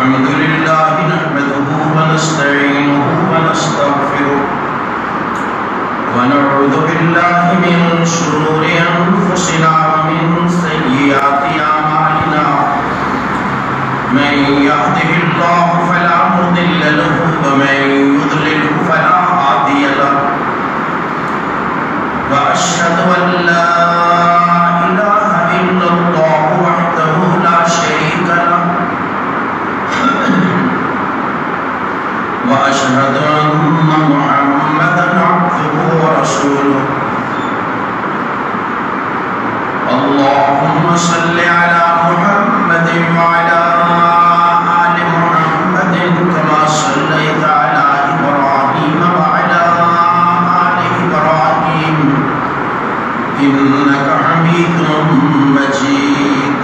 الحمد لله نحمده ونستعينه ونستغفره ونعوذ بالله من شرور أنفسنا ومن سيئات أعمالنا من يهده الله فلا مضل له ومن يضلل فلا هادي له وأشهد أن لا إله إلا الله وحده لا شريك له وأشهد أن محمدا عبده ورسوله اللهم صل على محمد وعلى آل محمد كما صليت على إبراهيم وعلى آل إبراهيم إنك حميد مجيد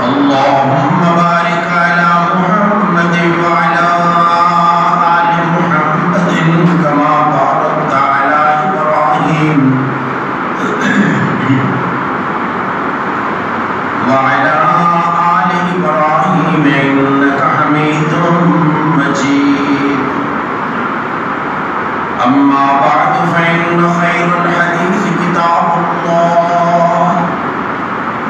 اللهم بارك على محمد وعلى آل محمد كما باركت على إبراهيم وعلى آل إبراهيم إنك حميد مجيد أما بعد فإن خير الحديث كتاب الله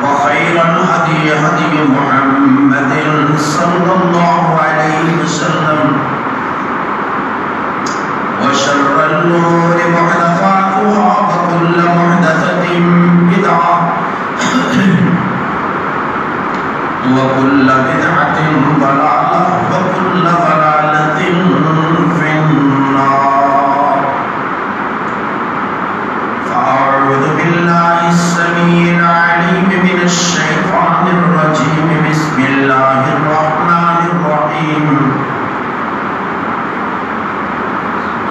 وخير الهدي هدي محمد صلى الله عليه وسلم وشر الأمور محدثاتها وكل محدثة بدعة وكل بدعة ضلالة وكل ضلالة في النار فأعوذ بالله السميع العليم من الشيطان الرجيم بسم الله الرحمن الرحيم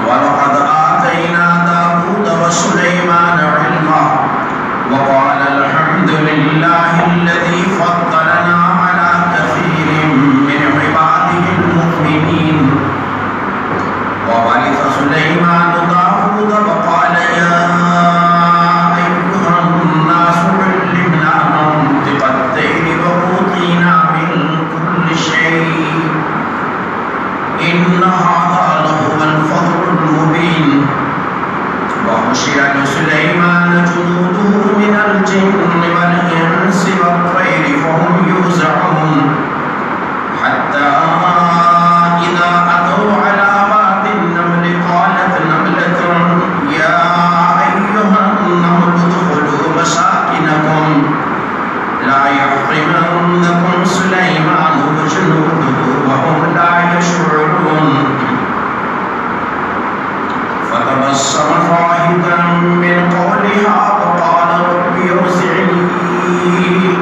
ولقد آتينا داود وسليمان علما وقال الحمد لله الذي فضلنا على كثير من عباده المؤمنين وورث سليمان داود وقال يا أيها الناس علمنا منطق الطير وأوتينا من كل شيء إن هذا لهو الفضل المبين وحشر لسليمان جنوده من الجن والإنس والطير فهم يوزعون حتى إذا أتوا على باب النمل قالت نملة يا أيها النمل ادخلوا مساكنكم لا يحطمنكم سليمان وجنوده وهم لا يشعرون فتبسم ضاحكا من قولها وقال رب اوزعني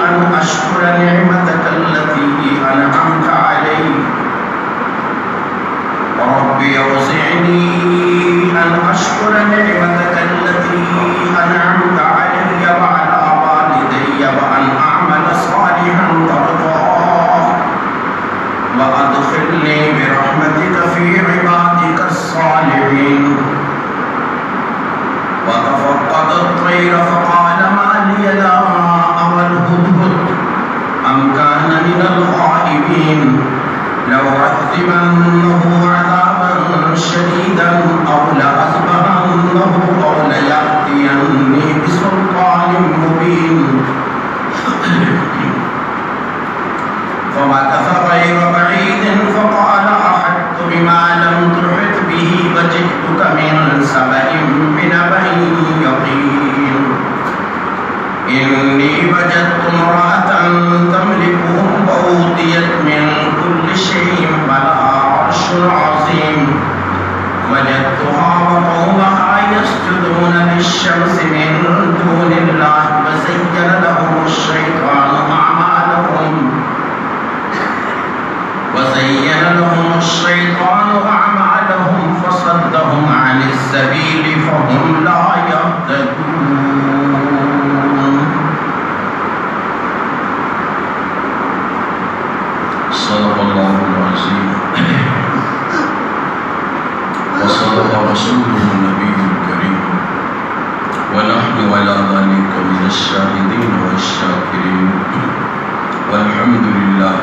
أن أشكر نعمتك التي أنعمت علي رب اوزعني أن أشكر نعمتك التي أنعمت علي وعلى والدي وأن أعمل صالحا ترضاه وأدخلني برحمتك في عبادك الصالحين وتفقد الطير فقال ما لي لا أرى الهدهد أم كان من الغائبين لأعذبنه عذابا شديدا أو لأذبحنه أو ليأتيني بسلطان مبين فمكث غير بعيد فقال أحطت بما لم تحط به وجئتك من سبأ بنبأ يقين إني وجدت امرأة تملكهم وأوتيت من كل شيء ولها عرش عظيم وجدتها وقومها يسجدون للشمس من دون الله وزين لهم الشيطان أعمالهم فصدهم عن السبيل فهم لا يهتدون صدق الله العظيم وصدق رسوله النبي الكريم ونحن على ذلك من الشاهدين والشاكرين والحمد لله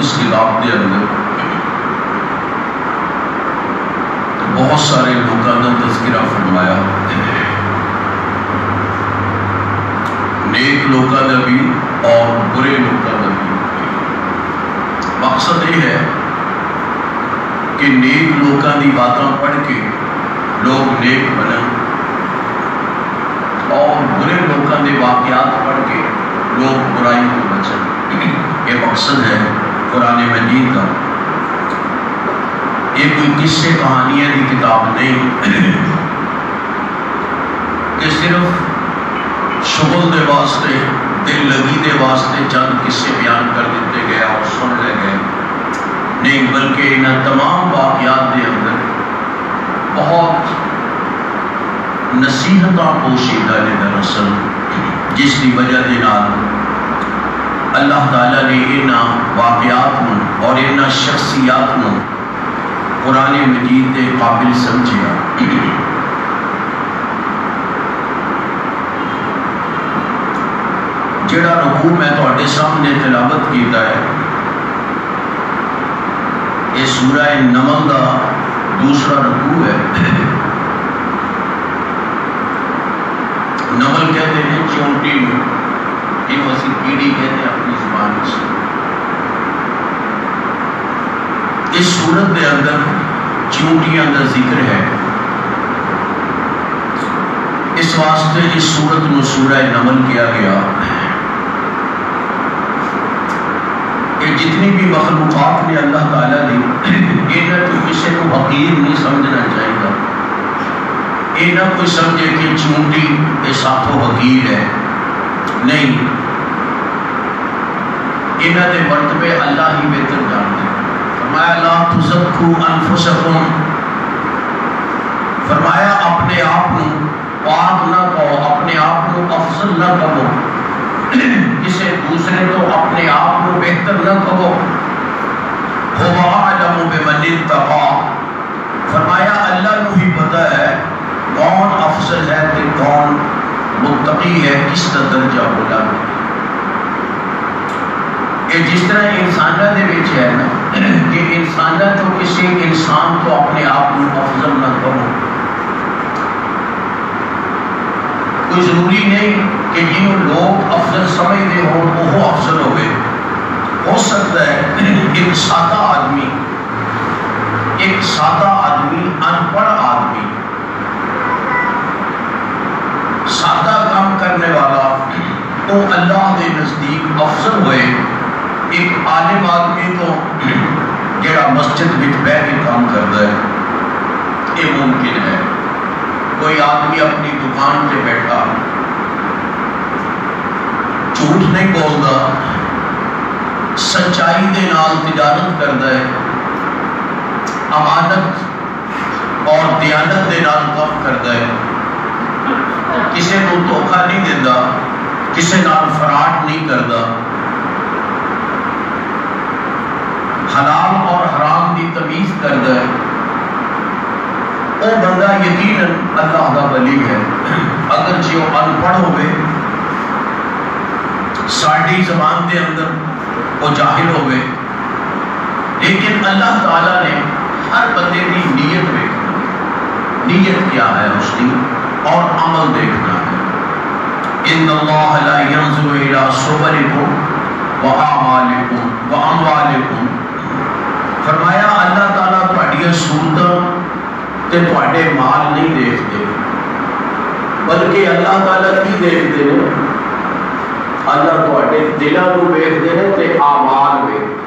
اس کتاب کے اندر بہت سارے لوگوں کا تذکرہ فرمایا، نیک لوگوں کا بھی اور برے لوگوں کا بھی۔ مقصد یہ ہے کہ نیک لوگوں کی باتیں پڑھ کے لوگ نیک بنیں اور برے لوگوں کے واقعات پڑھ کے لوگ برائی کو بچیں۔ یہ مقصد ہے قرآن مجید کا۔ یہ کوئی قصے کہانیاں کی کتاب نہیں کہ صرف شغل دے واسطے، دل لگی دے واسطے چند قصے بیان کر دیتے گئے اور سن لے گئے، نہیں، بلکہ ان تمام واقعات کے اندر بہت نصیحتاں پوشیدہ نے دراصل، جس کی وجہ کے اللہ تعالیٰ نے ان واقعات اور ان شخصیات کو قرآن مجید کے قابل سمجھیا۔ جڑا رکوع میں تواڈے سامنے تلاوت کیتا ہے، یہ سورہ نمل دا دوسرا رکوع ہے۔ نمل کہتے ہیں چونٹی میں، یہ اسی کیڑی کہتے ہیں اپنی زبان سے۔ اس سورت کے اندر چونٹیاں کا ذکر ہے، اس واسطے اس سورت کو سورہ نمل کیا گیا کہ جتنی بھی مخلوقات نے اللہ تعالیٰ دی، انہیں تو کسی کو حقیر نہیں سمجھنا چاہیے، یہ نہ کوئی سمجھے کہ چونٹی یہ ساتھوں حقیر ہے، نہیں، انہوں نے مرتبے اللہ ہی بہتر جانتے ہیں۔ فرمایا لا تزکوا انفسکم، فرمایا اپنے آپ کو پاک نہ کہو، اپنے آپ کو افضل نہ کہو، کسی دوسرے تو اپنے آپ کو بہتر نہ کہو۔ هو اعلم بمن اتقى، فرمایا اللہ کو ہی پتہ ہے کون افضل ہے کہ کون متقی ہے، کس کا درجہ بولا۔ یہ جس طرح انسانہ دے وچ ہے نا کہ انسانہ تو کسی انسان تو اپنے آپ کو افضل نہ کرو، کوئی ضروری نہیں کہ جنہوں لوگ افضل سمجھتے ہو وہ افضل ہوئے۔ ہو سکتا ہے ایک سادہ آدمی، ان پڑھ آدمی، سادہ کام کرنے والا تو اللہ کے نزدیک افضل ہوئے ایک عالم آدمی تو جڑا مسجد میں بیٹھ کے کام کرتا ہے۔ یہ ممکن ہے کوئی آدمی اپنی دکان پہ بیٹھا جھوٹ نہیں بولتا، سچائی دے نال تجارت کرتا ہے، امانت اور دیانت دے نال کام کرتا ہے، کسی کو دھوکہ نہیں دیتا، کسی نال فراڈ نہیں کرتا، حلال اور حرام کی تمیز کرتا ہے، وہ بندہ یقیناً اللہ کا ولی ہے، اگرچہ وہ ان پڑھ ہوئے، ساڑھی زبان کے اندر وہ جاہل ہوئے، لیکن اللہ تعالیٰ نے ہر بندے کی نیت دیکھنا، نیت کیا ہے اس کی اور عمل دیکھنا ہے۔ ان اللہ لا ينظر الى صورکم واعمالکم واموالکم، فرمایا اللہ تعالیٰ تہاڈیاں صورتاں تے تہاڈے مال نہیں دیکھتے، بلکہ اللہ تعالیٰ کی دیکھتے ہیں، اللہ تہاڈے دلاں نوں ویکھدے نے تے اعمال ویکھدے۔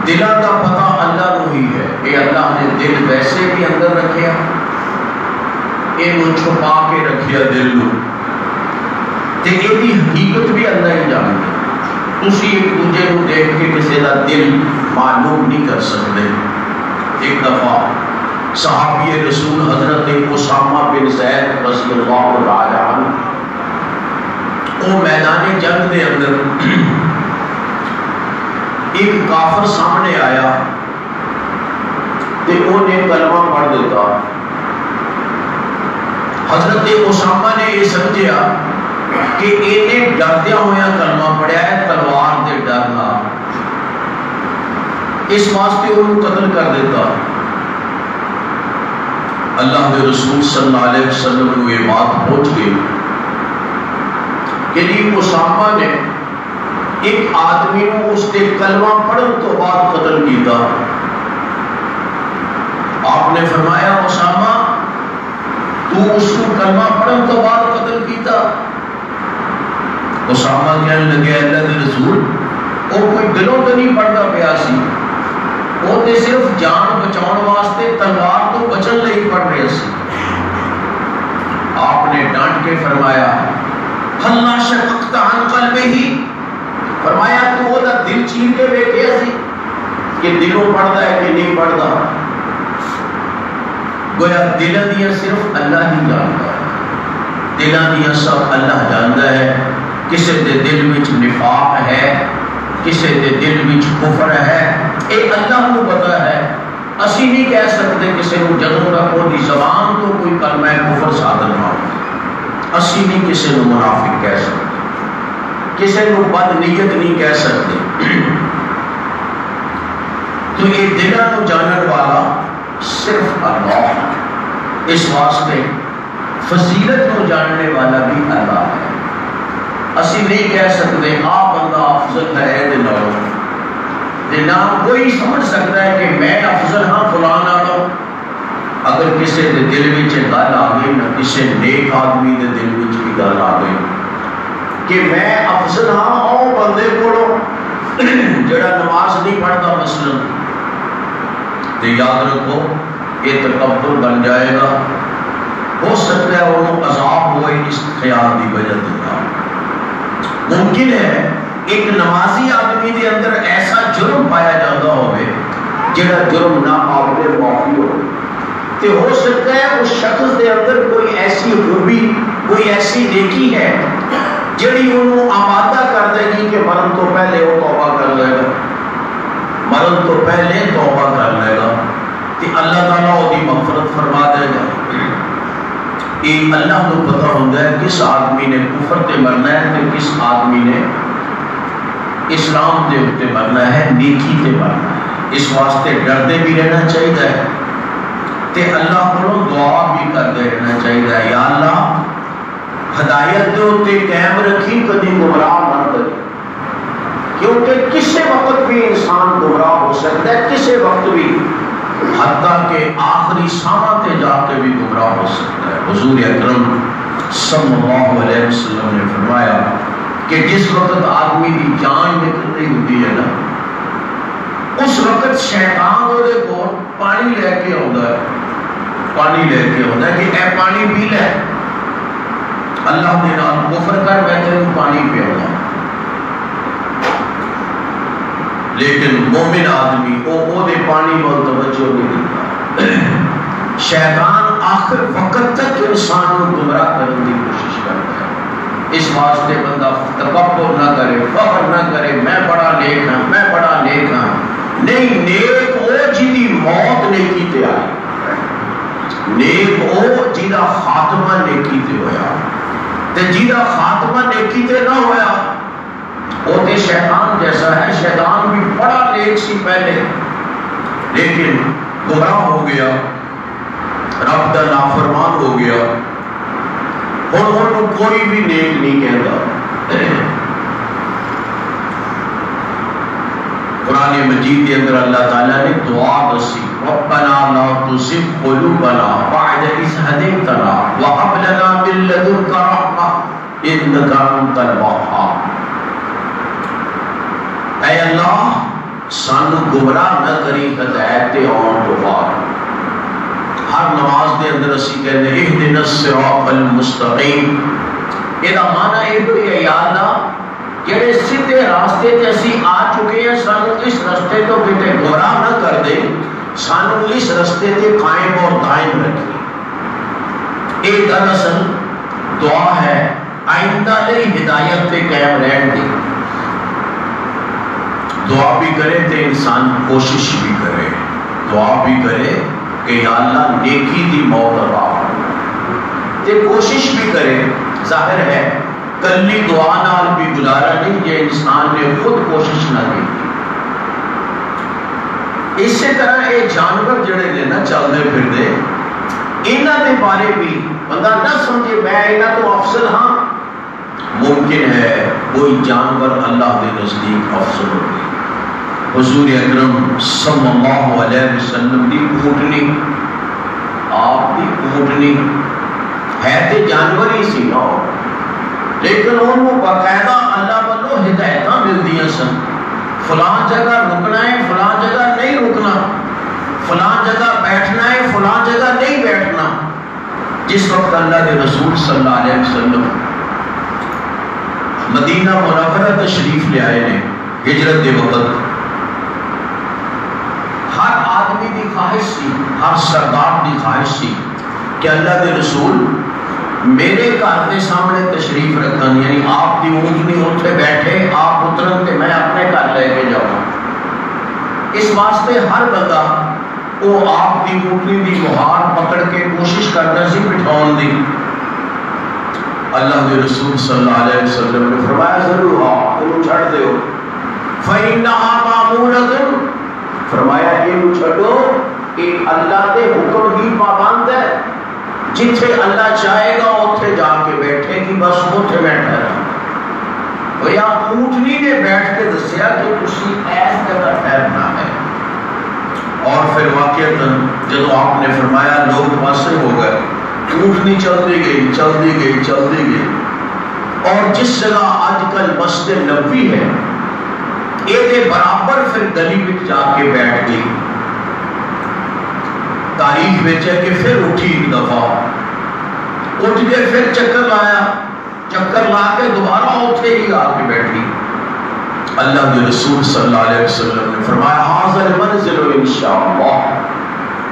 دلاں دا پتہ اللہ کو ہی ہے کہ اللہ نے دل ویسے بھی اندر رکھیا، یہ چھپا کے رکھیا دل کو، تے یہ حقیقت بھی اللہ ہی جانتا ہے۔ تسی ایک دوسرے کو دیکھ کے کسی کا دل معلوم نہیں کر سکتے۔ ایک دفعہ صحابی رسول حضرت اسامہ بن زید رضی اللہ تعالی عنہ وہ میدان جنگ کے اندر ایک کافر سامنے آیا تے انہیں کلمہ پڑھ دیتا۔ حضرت اسامہ نے یہ سمجھا کہ انہیں ڈردیا ہوا کلمہ پڑھیا اس واسطے انہوں قتل کر دیتا. اللہ کے رسول صلی اللہ علیہ وسلم کو یہ بات پہنچ گئی کہ جی اسامہ نے ایک آدمی کو اس کے کلمہ پڑھن تو بعد قتل کیتا. آپ نے فرمایا اسامہ تو اس کو کلمہ پڑھن تو بعد قتل کیتا. اسامہ کہنے لگے اللہ کے رسول وہ کوئی دلوں تو نہیں پڑھتا پیا سی, وہ تے صرف جان بچاؤن واسطے تلوار تو بچن لئی پڑھ رہے سی. آپ نے ڈانٹ کے فرمایا اللہ شققت عن قلبہ, فرمایا تو وہ دل چیر کے بیٹھے سی کہ دلوں پڑھتا ہے کہ نہیں پڑھتا. گویا دلوں دیا صرف اللہ ہی جانتا ہے, دلوں دیا سب اللہ جانتا ہے. کسی دے دل وچ نفاق ہے, کسی دے دل وچ کفر ہے, اے اللہ کو پتا ہے. اسی نہیں کہہ سکتے کسی کو جدوں کا کوئی زبان تو کوئی کلمہ کفر صادر نہ ہو. اسی نہیں کسی کو منافق کہہ سکتے, کسی کو بد نیت نہیں کہہ سکتے. تو یہ دلوں کو جاننے والا صرف اللہ. اس واسطے فضیلت کو جاننے والا بھی اللہ ہے. اسی نہیں کہہ سکتے آپ بندہ افضل ہے نہ کوئی سمجھ سکتا ہے کہ میں افضل ہاں فلان آ. اگر کسی دے دل وچ گل آ گئی نہ کسی نیک آدمی دے دل وچ بھی گل آ گئی کہ میں افضل ہاں او بندے کو جڑا نماز نہیں پڑھتا مثلا, تو یاد رکھو یہ تکبر بن جائے گا. ہو سکتا ہے وہ عذاب ہوئے اس خیال کی وجہ سے. ممکن ہے ایک نمازی آدمی کے اندر ایسا جرم پایا جاتا ہوئے جڑا جرم نہ قابل معافی ہو, تو ہو سکتا ہے اس شخص کے اندر کوئی ایسی خوبی, کوئی ایسی نیکی ہے جڑی انہوں آمادہ کر دے گی کہ مرن تو پہلے وہ توبہ کر لے گا, مرن تو پہلے توبہ کر لے گا, تو اللہ تعالیٰ وہ دی مغفرت فرما دے گا. یہ اللہ کو پتہ ہوتا ہے کس آدمی نے کفر تے مرنا ہے تے کس آدمی نے اسلام دے اوپر مرنا ہے, نیکی تے مرنا ہے. اس واسطے ڈرتے بھی رہنا چاہیے تے اللہ کو دعا بھی کرتے رہنا چاہیے. یا اللہ ہدایت دے اوپر قائم رکھی, کبھی گمراہ نہ کری, کیونکہ کسی وقت بھی انسان گمراہ ہو سکتا ہے, کسی وقت بھی, حتیٰ کہ آخری سامہ تے جا کے بھی گمراہ ہو سکتا ہے. حضور اکرم صلی اللہ علیہ وسلم نے فرمایا کہ جس وقت آدمی کی جان نکل رہی ہوتی ہے نا, اس وقت شیطان وہ کو پانی لے کے آتا ہے, پانی لے کے آتا ہے کہ اے پانی پی لے, اللہ کے نام کفر کر بیٹھے تو پانی پیاؤں. لیکن مومن آدمی وہ دے پانی کو توجہ نہیں دیتا. شیطان آخر وقت تک انسان کو گمراہ کرنے کی کوشش کرتا ہے. اس واسطے بندہ تکبر نہ کرے, فخر نہ کرے میں بڑا نیک ہوں, میں بڑا نیک ہوں. نہیں, نیک وہ جی موت نیکی تے آئی, نیک وہ جیدا خاتمہ نیکی تے ہویا, تے جیدا خاتمہ نیکی تے نہ ہویا وہ تے شیطان جیسا ہے. شیطان بھی بڑا نیک سی پہلے, لیکن گمراہ ہو گیا, رب دا نافرمان ہو گیا. اور کوئی بھی نیک نہیں کہتا. قرآن مجید کے اندر اللہ تعالیٰ نے دعا دسی, ربنا لا تزغ قلوبنا بعد إذ هديتنا وهب لنا من لدنك رحمة إنك أنت الوهاب. اے اللہ سانو گمراہ نہ کری ہدایت آن تو بعد. ہر نماز دے اندر اسی کہتے ہیں اہدنا الصراط المستقیم. یہ معنی یہ ہوئی ہے یا اللہ جڑے سیدھے راستے تے اسی آ چکے ہیں, سانو اس راستے تو کتے گمراہ نہ کر دے, سانو اس راستے تے قائم اور دائم رکھی. ایک دراصل دعا ہے آئندہ لئی ہدایت تے قائم رہن دی. دعا بھی کرے تے انسان کوشش بھی کرے, دعا بھی کرے کہ یا اللہ نیکی دی موت عطا فرما, تے کوشش بھی کرے. ظاہر ہے کلی دعا نال بھی گزارا نہیں, یہ انسان نے خود کوشش نہ کی. اسی طرح یہ جانور جڑے نے نا چلتے پھرتے انہاں دے بارے بھی بندہ نہ سمجھے میں انہاں تو افضل ہاں. ممکن ہے کوئی جانور اللہ کے نزدیک افضل ہو گئے. حضور اکرم صلی اللہ علیہ وسلم دی اونٹنی آپ کی اونٹنی ہے تے جانور ہی سی نا لیکن انہوں باقاعدہ اللہ والوں ہدایتاں ملدیاں سن. فلاں جگہ رکنا ہے فلاں جگہ نہیں رکنا, فلاں جگہ بیٹھنا ہے فلاں جگہ نہیں بیٹھنا. جس وقت اللہ کے رسول صلی اللہ علیہ وسلم مدینہ منورہ تشریف لے آئے نے ہجرت کے وقت, ہر آدمی کی خواہش سی, ہر سردار کی خواہش سی کہ اللہ کے رسول میرے گھر کے سامنے تشریف رکھن, یعنی آپ کی اونٹنی اتنے بیٹھے آپ اترن تے میں اپنے گھر لے کے جاؤں. اس واسطے ہر بندہ وہ آپ کی اونٹنی کی مہار پکڑ کے کوشش کرتا سی بٹھاؤن دی. اللہ کے رسول صلی اللہ علیہ وسلم نے فرمایا ضرور آپ انہوں چھڑ دیو فَإِنَّهَا مَعْمُورَةٌ, فرمایا یہ چھڑو کہ اللہ کے حکم ہی پابند ہے, جتھے اللہ چاہے گا اتھے جا کے بیٹھے گی, بس اتھے بیٹھا رہا. گویا اونٹنی نے بیٹھ کے دسیا کہ تسی ایس جگہ ٹھہرنا ہے. اور پھر واقعتاً جب آپ نے فرمایا لوگ پاسے ہو گئے, اونٹنی چلتی گئی چلتی گئی چلتی گئی, اور جس جگہ آج کل مسجد نبوی ہے یہ برابر پھر گلی میں جا کے بیٹھ گئی. تاریخ میں ہے کہ پھر اٹھی ایک دفعہ, اٹھ کے پھر چکر لایا, چکر لا کے دوبارہ اتھے ہی آ کے بیٹھی. اللہ کے رسول صلی اللہ علیہ وسلم نے فرمایا حاضر منزل انشاءاللہ,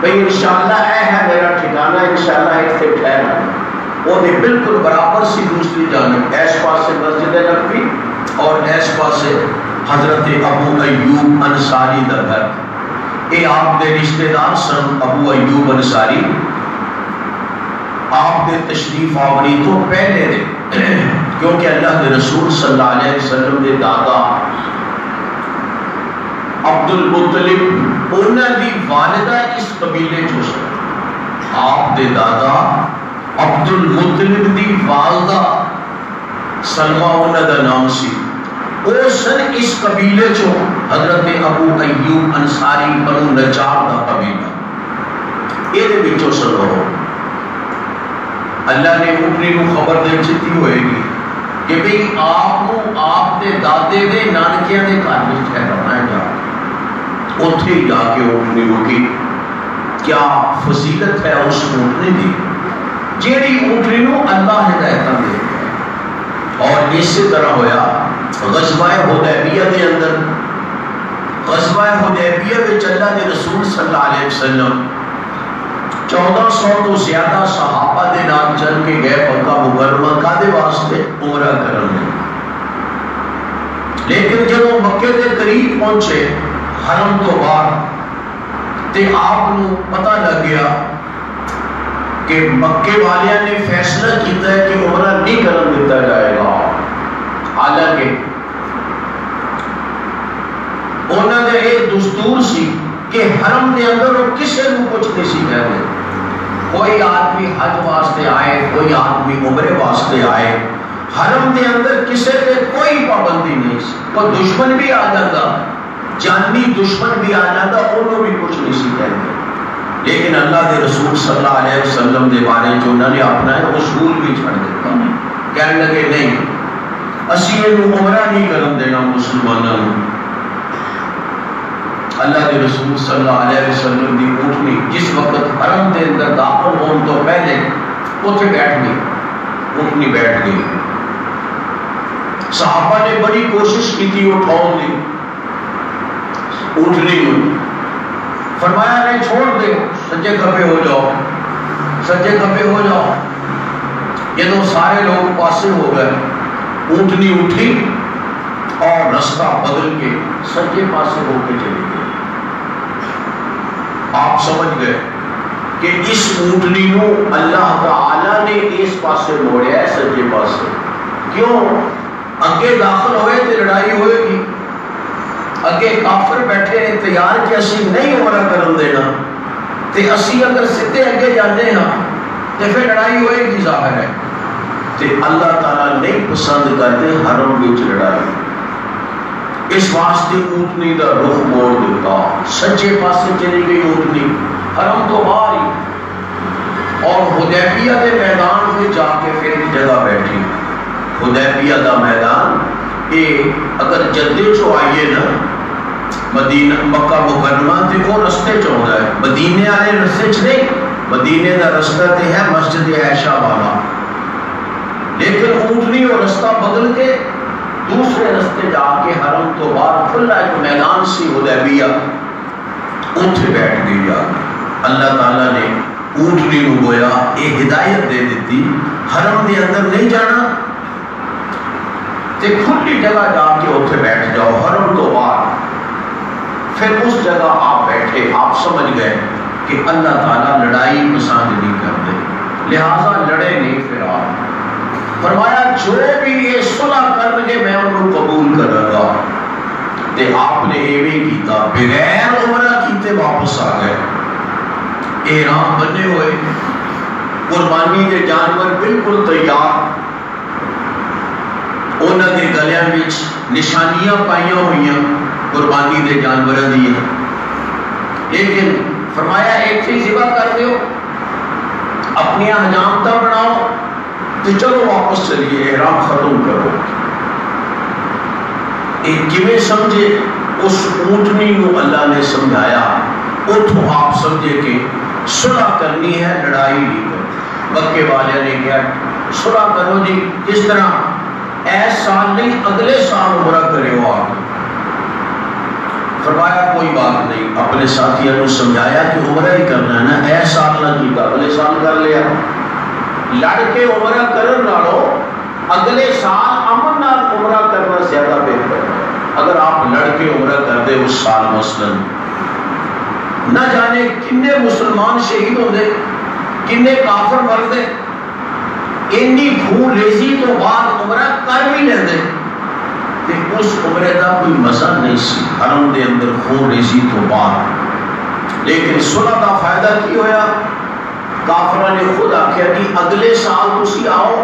بھئی انشاءاللہ اے ہے میرا ٹھکانہ, انشاءاللہ ایک سے ٹھہرا. وہ نے بالکل برابر سی دوسری جانب ایس پاس سے مسجد نبوی اور ایس پاس سے حضرت ابو ایوب انصاری دا گھر. یہ آپ کے رشتہ دار سن ابو ایوب انصاری, آپ کے تشریف آوری تو پہلے دے, کیونکہ اللہ کے رسول صلی اللہ علیہ وسلم کے دادا عبد المطلب انہوں دی والدہ اس قبیلے جو سن. آپ کے دادا عبد المطلب دی والدہ سلمہ انہوں دا نام سی, وہ سن اس قبیلے جو حضرت ابو ایوب انصاری بنو نجار دا قبیلہ. یہ بچوں سن رہو اللہ نے اونٹنی کو خبر دے چتی ہوئے گی کہ بھئی آپ دے دادے دے نانکیاں دے گھر میں ٹھہرانا ہے, جا اتھے جا کے اونٹنی رکی. کیا فضیلت ہے اس اونٹنی دی جیڑی اونٹنی نو اللہ ہدایتاں دے. اور اسی طرح ہویا غزوہ حدیبیہ کے اندر, غزوہ حدیبیہ میں اللہ کے رسول صلی اللہ علیہ وسلم 1400 تو زیادہ صحابہ دے نام چل کے گئے مکہ مکرمہ کا دے واسطے عمرہ کرنے. لیکن جب وہ مکے دے قریب پہنچے حرم تو باہر تے آپ کو پتہ لگ گیا کہ مکے والیاں نے فیصلہ کیتا ہے کہ عمرہ نہیں کرن دیتا جائے گا. حالانکہ انہوں نے ایک دستور سی کہ حرم کے اندر وہ کسی کو کچھ نہیں سی کہتے. کوئی آدمی حج واسطے آئے, کوئی آدمی عمرے واسطے آئے, حرم کے اندر کسی پہ کوئی پابندی نہیں سی. کوئی دشمن بھی آ جاتا, جانی دشمن بھی آ جاتا, انہوں بھی کچھ نہیں سی کہتے. لیکن اللہ کے رسول صلی اللہ علیہ وسلم کے بارے جو انہوں نے اپنا ہے اصول بھی چھڑ دیتا. کہنے لگے نہیں اسی انہوں عمرہ نہیں کرن دینا مسلمانوں. اللہ کے رسول صلی اللہ علیہ وسلم کی اونٹنی جس وقت حرم کے اندر داخل ہونے تو پہلے اتنے بیٹھ گئی, اونٹنی بیٹھ گئی. صحابہ نے بڑی کوشش کی تھی اٹھاؤں دی اونٹنی کو, فرمایا نہیں چھوڑ دے, سجے کھبے ہو جاؤ, سجے کھبے ہو جاؤ. یہ تو سارے لوگ پاسے ہو گئے, اونٹنی اٹھی اور رستہ بدل کے سجے پاسے ہو کے چلی گئی. آپ سمجھ گئے کہ اس اونٹنی کو اللہ تعالی نے اس پاسے موڑیا ہے سجے پاسے. کیوں؟ اگے داخل ہوئے تو لڑائی ہوئے گی, اگے کافر بیٹھے نے تیار کہ اسی نہیں عمرہ کرن دینا تے اسی اگر سدھے اگے جانے ہاں تے پھر لڑائی ہوئے گی ظاہر ہے تے اللہ تعالیٰ نہیں پسند کرتے حرم وچ لڑائی اس واسطے اونٹنی دا رخ موڑ دیتا سچے پاسے چلی گئی اونٹنی حرم تو باہر ہی اور حدیبیہ دے میدان میں جا کے پھر ایک جگہ بیٹھی حدیبیہ دا میدان اگر جدے چو آئیے نا مدینہ مکہ مکرمہ تے وہ رستے چ ہوندا ہے مدینے والے رستے چ نہیں مدینے دا رستہ تے ہے مسجد عائشہ والا لیکن اونٹنی وہ رستہ بدل کے دوسرے رستے جا کے حرم تو باہر کھلا ایک میدان سی حدیبیہ اتھے بیٹھ گئی جا اللہ تعالیٰ نے اونٹنی نو گویا یہ ہدایت دے دیتی حرم دے اندر نہیں جانا تے کھلی جگہ جا کے اتھے بیٹھ جاؤ حرم تو باہر پھر اس جگہ آپ بیٹھے آپ سمجھ گئے کہ اللہ تعالیٰ لڑائی پسند نہیں کرتے لہٰذا لڑے نہیں پھر آپ فرمایا جو بھی یہ صلح کر گے میں انہوں قبول کروں گا تے آپ نے یہ بھی کیتا بغیر عمرہ کیتے واپس آ گئے احرام بنے ہوئے قربانی کے جانور بالکل تیار انہوں نے گلیاں وچ نشانیاں پائیاں ہوئیاں قربانی دے جانوراں دی لیکن فرمایا ایک چیز ذبح کر دیو اپنی حجامتاں بناؤ تو چلو واپس چلیے احرام ختم کرو ایک کیویں سمجھے اس اونٹنی نو اللہ نے سمجھایا اتھوں آپ سمجھے کہ صلح کرنی ہے لڑائی نہیں کرنی مکے والے نے کہا صلح کرو جی کس طرح ایس سال نہیں اگلے سال عمرہ کرے ہو آپ فرمایا کوئی بات نہیں اپنے ساتھیوں نے سمجھایا کہ عمرہ ہی کرنا ہے نا ایس سال نہ کیتا اگلے سال کر لیا لڑ کے عمرہ کرن نالو اگلے سال امن نال عمرہ کرنا زیادہ بہتر ہے اگر آپ لڑ کے عمرہ کر دے اس سال مثلا نہ جانے کنے مسلمان شہید ہوندے کنے کافر مردے انی خون ریزی تو بعد عمرہ کر بھی لیندے کہ اس عمرے دا کوئی مزہ نہیں سی حرم دے اندر خون ریزی تو بعد لیکن صلح دا فائدہ کی ہویا کافرہ نے خود آکھیا کہ اگلے سال تسی آؤ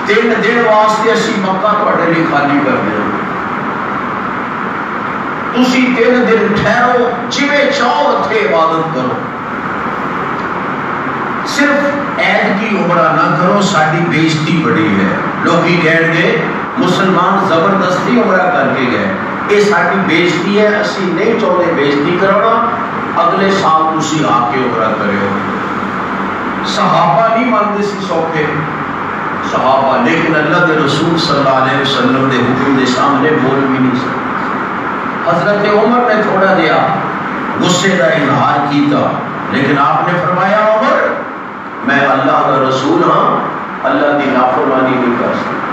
3 دن واسطے اسی مکہ تواڈے لئی خالی کر دیں تسی 3 دن ٹھہرو جویں چاہو اتھے عبادت کرو صرف عید کی عمرہ نہ کرو ساڈی بےزتی بڑی ہے لوگی کہن گے مسلمان زبردستی عمرہ کر کے گئے یہ ساڈی بےزتی ہے اسی نہیں چاہتے بےزتی کرانا اگلے سال تسی آ کے عمرہ کرو صحابہ نہیں مانتے سی سوکھے صحابہ لیکن اللہ کے رسول صلی اللہ علیہ وسلم دے حکم دے سامنے بول بھی نہیں سکتے حضرت عمر نے تھوڑا دیا غصے کا اظہار کیتا لیکن آپ نے فرمایا عمر میں اللہ کا رسول ہاں اللہ کی نافرمانی نہیں کر سکتا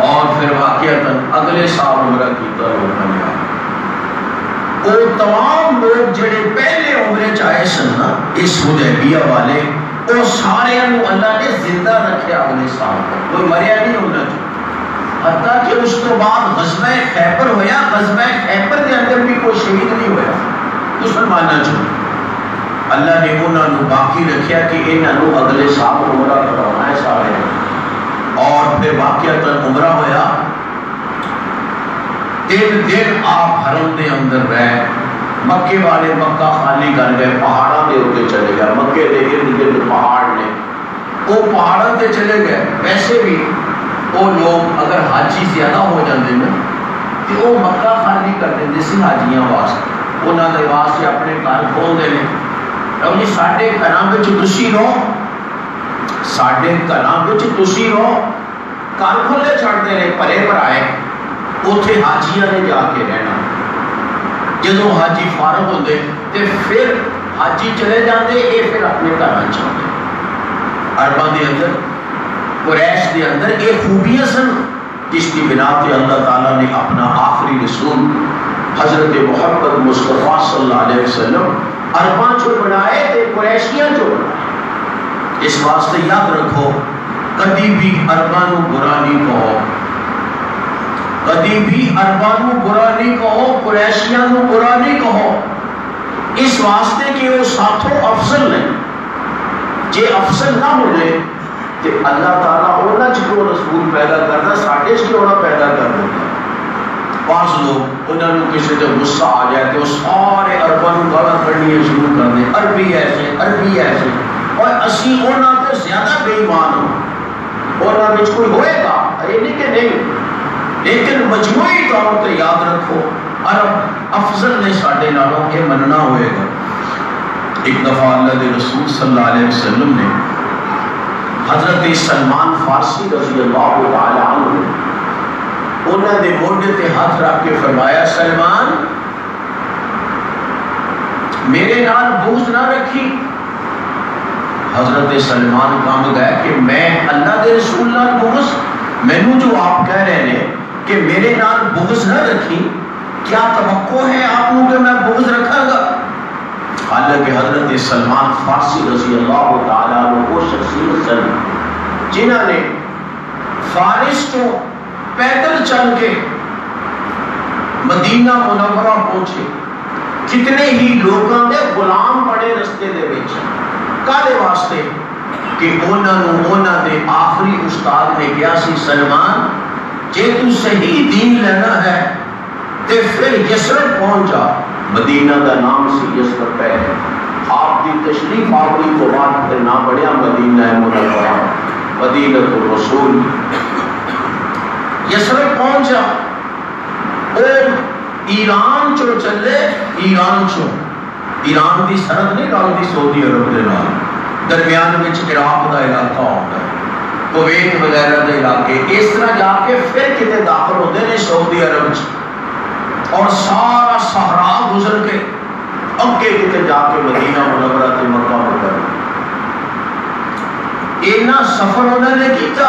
اور پھر واقعتاً اگلے سال عمرہ کیتا لوگوں نے وہ تمام لوگ جڑے پہلے عمرے چاہے سن نا اس حدیبیہ والے وہ سارے اللہ نے زندہ رکھے اگلے سال کوئی مریا نہیں ہونا چاہیے حتیٰ کہ اس کو بعد غزوہ خیبر ہویا غزوہ خیبر کے اندر بھی کوئی شہید نہیں ہویا مسلمانوں چاہیے اللہ نے انہوں نے باقی رکھیا کہ انہوں نے اگلے سال عمرہ کروانا ہے سارے اور پھر واقعتاً عمرہ ہویا 3 دن آپ حرم دے اندر رہے مکے والے مکہ خالی کر گئے پہاڑاں دے اوپر چلے گئے مکے دے ارد گرد پہاڑ نے وہ پہاڑاں تے چلے گئے ویسے بھی وہ لوگ اگر حاجی زیادہ ہو جاندے نا تو وہ مکہ خالی کر دیندے سی حاجیاں واسطے انہاں دے واسطے اپنے گھر کھول دے نے لو جی ساڈے گھراں وچ تسی رہو ساڈے گھراں وچ تسی رہو گھر کھلے چھڑدے نے پرے پرائے اتھے حاجیاں نے جا کے رہنا جدو حاجی فارغ ہوندے تے پھر حاجی چلے جاندے اے پھر اپنے گھراں چاہتے عرباں دے اندر قریش دے اندر اے خوبیاں سن جس کی بنا پہ اللہ تعالیٰ نے اپنا آخری رسول حضرت محمد مصطفیٰ صلی اللہ علیہ وسلم عرباں جو بنائے تے قریشیاں جو بنائے اس واسطے یاد رکھو کبھی بھی عرباں نو برا نہیں کہو کدی بھی عرباں نو برا نہیں کہو، قریشیاں نو برا نہیں کہو، اس واسطے کہ وہ ساتھوں افضل نہیں. جے افضل نہ ہوئے تو اللہ تعالیٰ انہاں چ کیوں رسول پیدا کرتا، ساڈے چ کیوں نہ پیدا کر دیتا. بعض لوگ انہوں نے کسی سے غصہ آ جائے تو سارے عرباں نو گالاں کڈنیاں شروع کر دیں، عربی ایسے عربی ایسے، اور اسی انہاں تے زیادہ بے ایمان ہوں. انہاں وچ کوئی ہوئے گا، یہ نہیں کہ نہیں، لیکن مجموعی طور پر یاد رکھو عرب افضل نے ساڈے نالوں یہ مننا ہوئے گا. ایک دفعہ اللہ کے رسول صلی اللہ علیہ وسلم نے حضرت سلمان فارسی رضی اللہ تعالی عنہ انہوں نے موڈے تے ہاتھ رکھ کے فرمایا، سلمان میرے نال بغض نہ رکھی. حضرت سلمان کام گئے کہ میں اللہ کے رسول نال بغض، مینوں جو آپ کہہ رہے ہیں کہ میرے نال بغض نہ رکھی، کیا توقع ہے آپ کو کہ میں بغض رکھاں گا؟ حالانکہ حضرت سلمان فارسی رضی اللہ تعالیٰ عنہ وہ شخصیت سن جنہوں نے فارس کو پیدل چل کے مدینہ منورہ پہنچے، کتنے ہی لوگوں نے غلام بڑے رستے دے وچ، کالے واسطے کہ انہوں نے آخری استاد نے کیا سی، سلمان جے تو صحیح دین لینا ہے تے پھر یسرب پہنچ جا. مدینہ دا نام سی یسرب پہلے، آپ کی تشریف آوری کو بعد پھر نام بڑھیا مدینہ منورہ، مدینہ الرسول. یسرب پہنچ جا، اور ایران چو چلے، ایران چو، ایران دی سرحد نہیں ڈالتی سعودی عرب دے نال، درمیان وچ عراق دا علاقہ ہوتا ہے، کویت وغیرہ دے علاقے، اس طرح جا کے پھر کتے داخل ہوتے ہیں سعودی عرب چ، اور سارا صحرا گزر کے اگے کتے جا کے مدینہ منورہ تے مکہ مکرمہ. اینا سفر انہوں نے کیتا،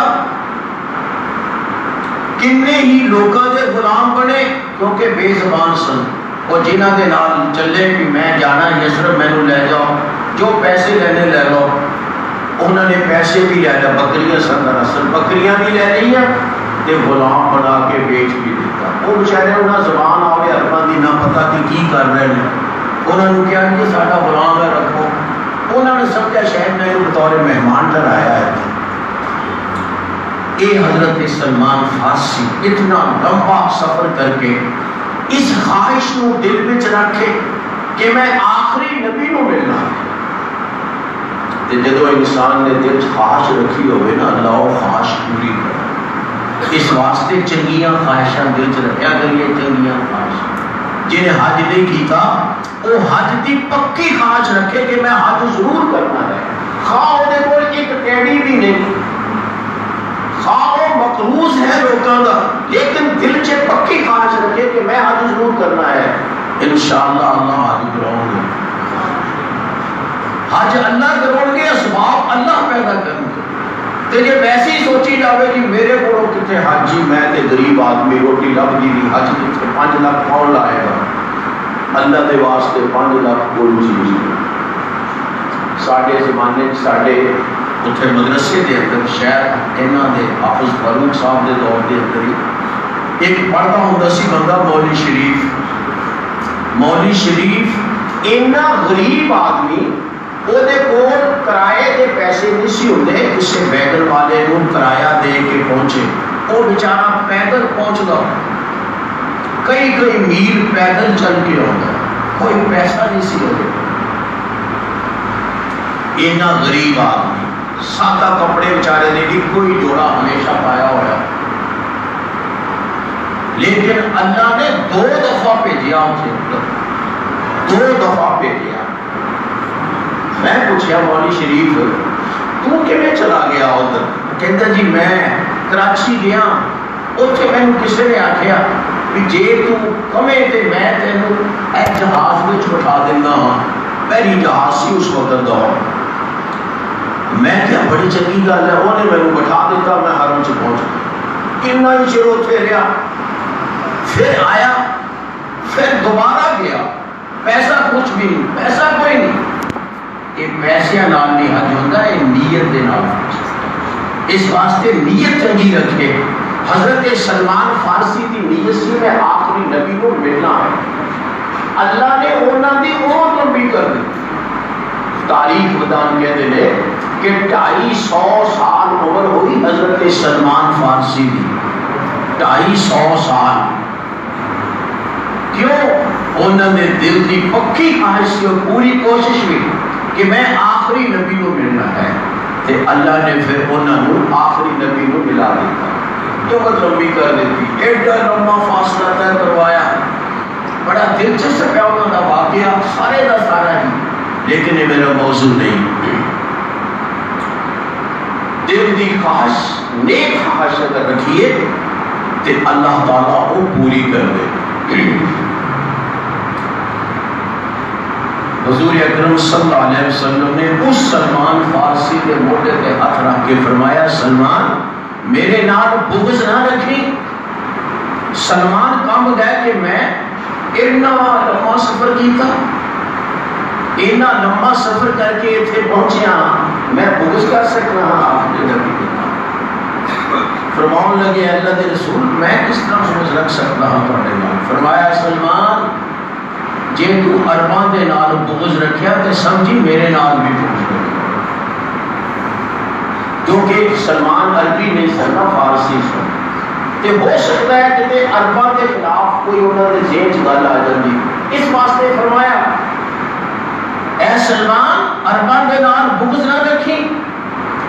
کتنے ہی لوگوں دے غلام بنے کیونکہ بے زبان سن، اور جنہ دے نال چلے کہ میں جانا یسرب مینوں لے جاؤ، جو پیسے لینے لے لو. انہوں نے پیسے بھی لے لیا، بکریاں سن دراصل بکریاں بھی لے لیا تے غلام بنا کے بیچ بھی دیتا. وہ بیچارے انہاں زبان آوے عرباں دی نہ پتہ کہ کی کر رہے ہیں، انہوں نے کیا کہ ساڈا غلام ہے رکھو. انہوں نے سمجھا شاید میں بطور مہمان ٹھہرایا ہے. اے حضرت سلمان فارسی اتنا لمبا سفر کر کے اس خواہش کو دل میں رکھے کہ میں آخری نبی کو ملنا ہے. جدو انسان نے دل خواہش رکھی ہوئے نا، اللہ وہ خواہش پوری کرے. اس واسطے چنگیاں خواہشاں دل چ رکھیا کریے، چنگیاں خواہشاں. جنہیں حج نہیں کیتا وہ حج کی پکی خواہش رکھے کہ میں حج ضرور کرنا ہے، خواہ وہ کول ایک ٹیڑی بھی نہیں، خواہ وہ مقروض ہے لوگوں کا، لیکن دل سے پکی خواہش رکھے کہ میں حج ضرور کرنا ہے. انشاءاللہ اللہ حج کراؤں گے. حج اللہ کرو گے، اسباب اللہ پیدا کریں گے. تو یہ ویسے ہی سوچی جاوے کہ میرے کو کتنے حاجی، میں تے غریب آدمی روٹی لب دی نہیں، حج کتنے 5 لاکھ کون لائے گا؟ اللہ دے واسطے 5 لاکھ کوئی چیز نہیں. ساڈے زمانے ساڈے اتنے مدرسے دے اندر شاید انہاں دے حافظ فاروق صاحب دے دور دے اندر ایک پڑھتا ہوندا سی بندہ مولوی شریف. مولوی شریف اینا غریب آدمی، وہ دے کول کرائے دے پیسے نہیں سی ہوندے، کسے بیگل والے نوں کرایہ دے کے پہنچے. وہ بیچارہ پیدل پہنچدا، کئی میل پیدل چل کے آتا، کوئی پیسہ نہیں سی ہوتے. اینا غریب آدمی، سادہ کپڑے بیچارے نے ایک کوئی جوڑا ہمیشہ پایا ہوا، لیکن اللہ نے 2 دفعہ بھیجیا اسے، 2 دفعہ بھیجیا. میں پوچھا مولوی شریف تو کیویں چلا گیا ادھر؟ کہتا جی میں کراچی گیا، اتنے میں کسی نے آخیا کہ جے تو کمے تے میں تینوں اے جہاز میں بٹھا دینا ہاں. پہلی جہاز سی اس وقت دا، میں کیا بڑی چنگی گل ہے، انہیں میں بٹھا دیتا، میں حرم چ پہنچ گیا. اتنا ہی چر اتنے رہا، پھر آیا، پھر دوبارہ گیا. پیسہ کچھ بھی نہیں، پیسہ کوئی نہیں. یہ پیسے نال نہیں حج ہوتا ہے، نیت دے نال. اس واسطے نیت چنگی رکھے حضرت سلمان فارسی کی نیت سی میں آخری نبی کو ملنا ہے. اللہ نے انہوں نے عمر لمبی کر دی. تاریخ بدان کہتے ہیں کہ 250 سال عمر ہوئی حضرت سلمان فارسی کی. 250 سال. کیوں؟ انہوں نے دل کی پکی خواہش سے اور پوری کوشش بھی کہ میں آخری نبی کو ملنا ہے. تے اللہ نے پھر انہوں نے آخری نبی کو ملا دیتا. تو لمبی کر دیتی. ایڈا لمبا فاصلہ طے کروایا. بڑا دلچسپ ہے انہوں کا واقعہ، سارے کا سارا ہی، لیکن یہ میرا موضوع نہیں. دل کی خواہش، نیک خواہش اگر رکھیے تو اللہ تعالیٰ وہ پوری کر دے. حضور اکرم صلی اللہ علیہ وسلم نے اس سلمان فارسی کے موٹے کے ہاتھ رکھ کے فرمایا سلمان میرے نال بغض نہ رکھی. سلمان کم گئے کہ میں اتنا لمبا سفر کیتا، اتنا لمبا سفر کر کے اتنے پہنچیا، میں بغض کر سکنا ہاں آپ نے نبی کے نال. فرمان لگے اللہ کے رسول میں کس طرح بغض رکھ سکتا ہوں تھوڑے نال. فرمایا سلمان جے تو عرباں دے نال بغض رکھیا تے سمجھی میرے نال بھی بغض رکھیا. کیونکہ سلمان عربی نہیں سننا فارسی سن تے ہو سکتا ہے کہ تے عرباں کے خلاف کوئی انہاں دے ذہن چ گل آ جاندی. اس واسطے فرمایا اے سلمان عرباں دے نال بغض نہ رکھی،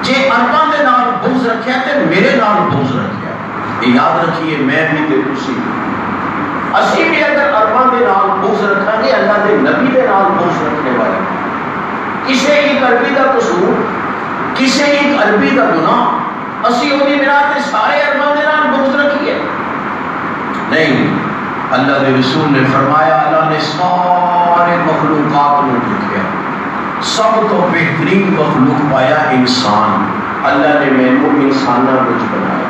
جے عرباں دے نال بغض رکھیا تے میرے نال بغض رکھیا. یہ یاد رکھیے میں بھی تے تسی اسی بھی اگر عرباں دے نال بغض رکھاں گے اللہ دے نبی دے نال بغض رکھنے والے. کسے ایک عربی دا قصور، کسے ایک عربی دا گناہ اسی اودی بنا تے سارے عرباں دے نال بغض رکھیے؟ نہیں. اللہ دے رسول نے فرمایا اللہ نے سارے مخلوقات کو دیکھا، سب تو بہترین مخلوق پایا انسان. اللہ نے مینوں انساناں وچ بنایا.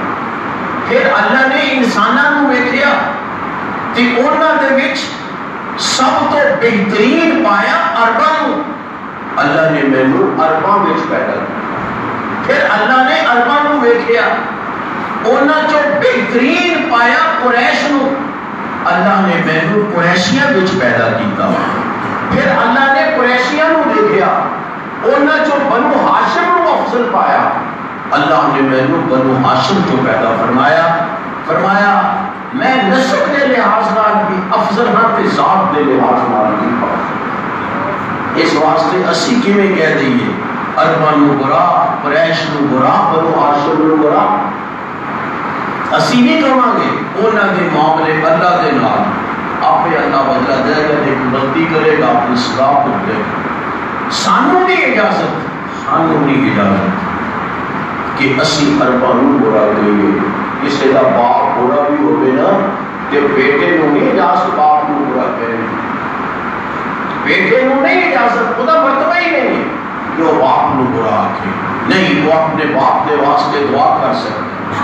پھر اللہ نے انساناں نوں ویکھیا تے انہاں دے وچ سب تو بہترین پایا عرباں نوں. اللہ نے مینوں عرباں وچ پیدا کیا. پھر اللہ نے عرباں نوں ویکھیا انہاں چوں بہترین پایا قریش نوں. اللہ نے مینوں قریشیاں وچ پیدا کیتا. پھر اللہ نے قریشیاں نوں دیکھیا انہاں چوں بنو ہاشم نوں افضل پایا. اللہ نے مینوں بنو ہاشم تو پیدا فرمایا. فرمایا میں نسب کے لحاظ نال بھی افضل ہاں تے ذات دے لحاظ نال بھی افضل. اس واسطے اسی کیویں کہہ دئیے عرباں نوں برا، قریش نوں برا، بنو ہاشم نوں برا؟ اسی نہیں کہاں گے. انہاں دے معاملے اللہ دے نال آپ اللہ بدلا دے گا، ایک غلطی کرے گا اپنی سزا بھگتے گا. سانوں نہیں اجازت کہ اسی عرباں نوں برا کہیے. کسی کا باپ برا بھی ہوئے نا تے بیٹے نوں نہیں اجازت باپ نوں برا کہے. بیٹے نوں نہیں اجازت، خدا مرتبہ ہی نہیں ہے کہ وہ باپ نوں برا آکھے. نہیں، وہ اپنے باپ کے واسطے دعا کر سکتا ہے،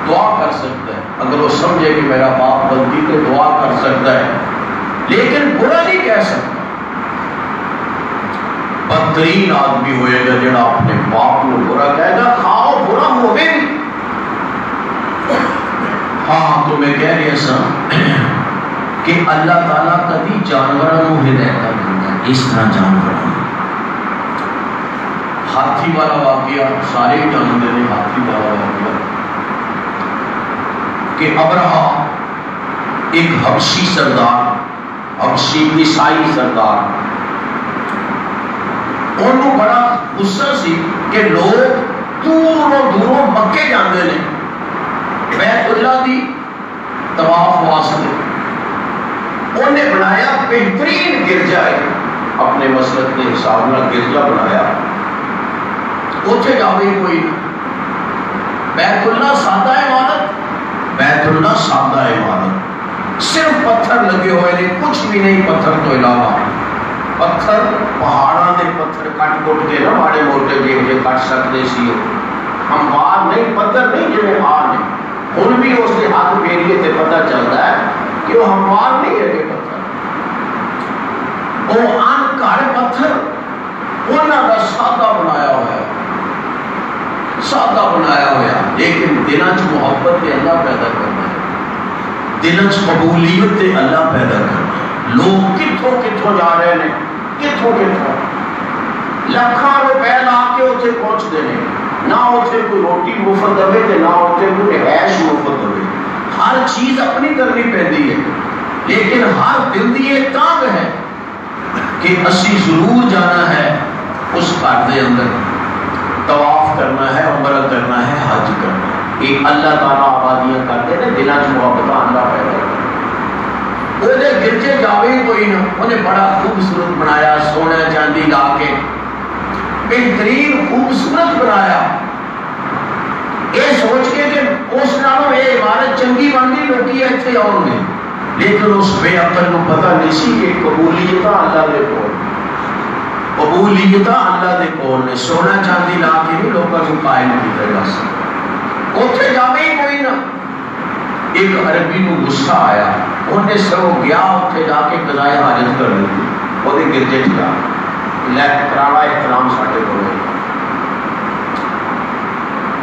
دعا کر سکتا ہے. اگر وہ سمجھے کہ میرا باپ غلطی تو دعا کر سکتا ہے، لیکن برا نہیں کہہ سکتا. بدترین آدمی ہوئے گا جڑا اپنے باپ نوں برا کہے گا، کھاؤ برا ہوئے بھی. ہاں تو میں کہہ رہا سا کہ اللہ تعالیٰ کبھی جانوراں نوں ہدایت دیتا ہے. اس طرح جانوراں ہاتھی والا واقعہ سارے جانتے ہیں. ہاتھی والا واقعہ کہ ابرہا ایک حبشی سردار، حبشی عیسائی سردار، انہوں بڑا غصہ سی کہ لوگ دوروں دوروں مکے جاندے نے بیت اللہ دی طواف واسطے. انہیں بنایا بہترین گرجا ہے، اپنے مسلک کے حساب نال گرجا بنایا. اتنے جاوے کوئی بیت اللہ سادہ عمارت، بیت اللہ سادہ عمارت، صرف پتھر لگے ہوئے نے، کچھ بھی نہیں پتھر تو علاوہ. پتھر پہاڑاں دے پتھر کٹ کٹ کے نا ماڑے موٹے جے کٹ سکتے سی، ہموار نہیں، پتھر نہیں جویں ہار نے. ہن بھی اس کے ہاتھ پھیریے تے پتہ چلتا ہے کہ وہ ہموار نہیں ہے. پتھر وہ ان گھر پتھر انہاں دا سادہ بنایا ہوا ہے. سادہ بنایا ہوا، لیکن دلوں چ محبت تے اللہ پیدا کرنا ہے، دلوں چ قبولیت تے اللہ پیدا کرنا ہے۔ لوگ کتھوں کتھوں جا رہے ہیں، کتھوں کتھوں لکھاں روپے لا کے اتنے پہنچتے ہیں، نہ اتنے کوئی روٹی مفت دے تے نہ اتنے کوئی رہائش مفت دے، ہر چیز اپنی کرنی پہنتی ہے، لیکن ہر دل دی یہ تانگ ہے کہ اسی ضرور جانا ہے اس گھر دے اندر، طواف کرنا ہے، عمرہ کرنا ہے، حج کرنا ہے۔ یہ اللہ تعالیٰ آبادیاں کرتے ہیں، دلوں چ محبت اللہ پیدا کرتے ہیں۔ وہ گرجے جاوے ہی کوئی نہ، انہیں بڑا خوبصورت بنایا، سونا چاندی لا کے بہترین خوبصورت بنایا، یہ سوچ کے کہ اس نالوں یہ عمارت چنگی بنتی لوگ اتنے آؤ گے، لیکن اس بے عقل کو پتہ نہیں سی کہ قبولیت اللہ دے کول، قبولیت اللہ دے کول نے، سونا چاندی لا کے نہیں لوگوں کو قائم کیا جا سکتا۔ اتنے جاوے ہی کوئی نہ، ایک عربی کو غصہ آیا، انہیں سو گیا اتنے جا کے قضائے حاجت کر لی، وہ گرجے جا کرانا احترام ساڈے کو،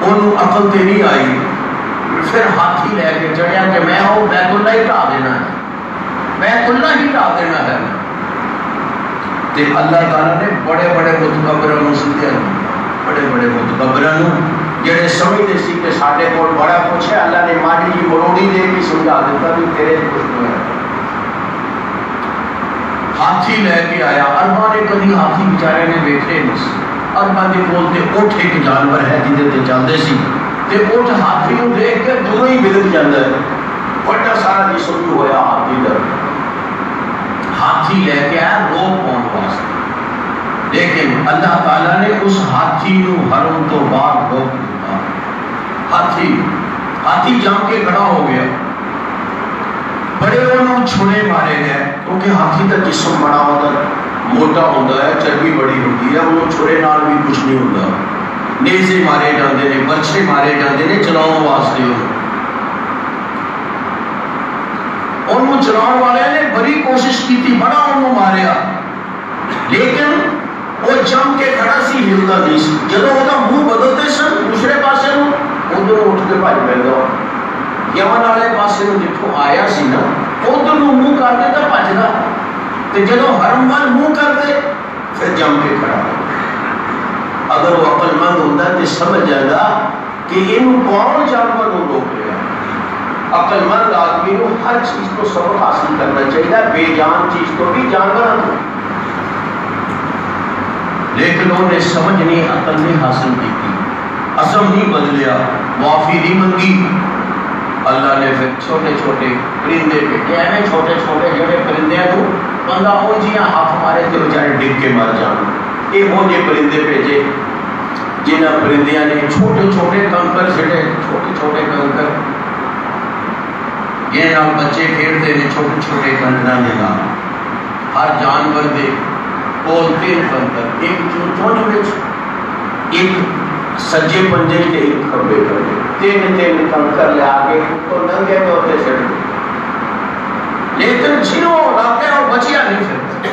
انہوں عقل تے نہیں آئی، پھر ہاتھی لے کے چڑھیا کہ میں وہ بیت اللہ ہی ڈھا دینا ہے، بیت اللہ ہی ڈھا دینا ہے۔ تے اللہ تعالیٰ نے بڑے بڑے متکبروں سدھیا، بڑے بڑے متکبروں جڑے سمجھتے سی کہ ساڈے کول بڑا کچھ ہے، اللہ نے ماڑی جی مروڑی دے کے سمجھا دیتا بھی تیرے کچھ نہیں ہے۔ ہاتھی لے کے آیا، ارباں نے کبھی ہاتھی بیچارے نے دیکھے نہیں، ارباں کے کول تے اونٹ ایک جانور ہے جہدے تے چلدے سی، تے اونٹ ہاتھی نوں دیکھ کے دوروں ہی بدل جاندا ہے، بڑا سارا جسم جو ہویا ہاتھی دا، ہاتھی لے کے آیا روک پاؤن واسطے، لیکن اللہ تعالیٰ نے اس ہاتھی نو حرم تو بعد روک دیا، ہاتھی جم کے کھڑا ہو گیا، بڑے انہوں چھڑے مارے گئے، کیونکہ ہاتھی کا جسم بڑا ہوتا ہے، موٹا ہوتا ہے، چربی بڑی ہوتی ہے، انہوں چھڑے نال بھی کچھ نہیں ہوتا، نیزے مارے جاندے نے، برچھے مارے جاندے نے چلاؤں واسطے، انہوں چلاؤں والے نے بڑی کوشش کی تھی، بڑا انہوں ماریا، لیکن وہ جم کے کھڑا سی، ہلتا نہیں سی، جدوں وہ منہ بدلتے سن دوسرے پاسے نو، ادھر اٹھ کے بھج پیندا، یمن والے پاسے نو جتوں آیا سی نا، ادھر نو منہ کر دے تو بھجدا، تے جدوں حرم وال منہ کر دے پھر جم کے کھڑا ہو۔ اگر وہ عقل مند ہوتا تو سمجھ جائے کہ ان کون جانور نو روک رہا، عقل مند آدمی کو ہر چیز کو سبق حاصل کرنا چاہیے، بے جان چیز کو بھی جانور کو، لیکن انہوں نے سمجھ نہیں، عقل نہیں حاصل کی، عزم نہیں بدلیا، معافی نہیں منگی۔ اللہ نے پھر چھوٹے چھوٹے پرندے بھیجے، ایویں چھوٹے چھوٹے جڑے پرندے کو بندہ وہ جیاں ہاتھ مارے تو بیچارے ڈگ کے مر جان، یہ وہ جے پرندے بھیجے جنہاں پرندیاں نے چھوٹے چھوٹے کنکر چھڑے، چھوٹے چھوٹے کنکر، یہ نال بچے کھیلتے ہیں چھوٹے چھوٹے کنکراں دے نال، ہر جانور دے کول 3 کنکر، ایک چونچ وچ، ایک سجے پنجے تے ایک کھبے پنجے، 3 کنکر لے آ کے تو ننگے طور تے چھڑ دے، لیکن جنہوں علاقے اور بچیا نہیں پھر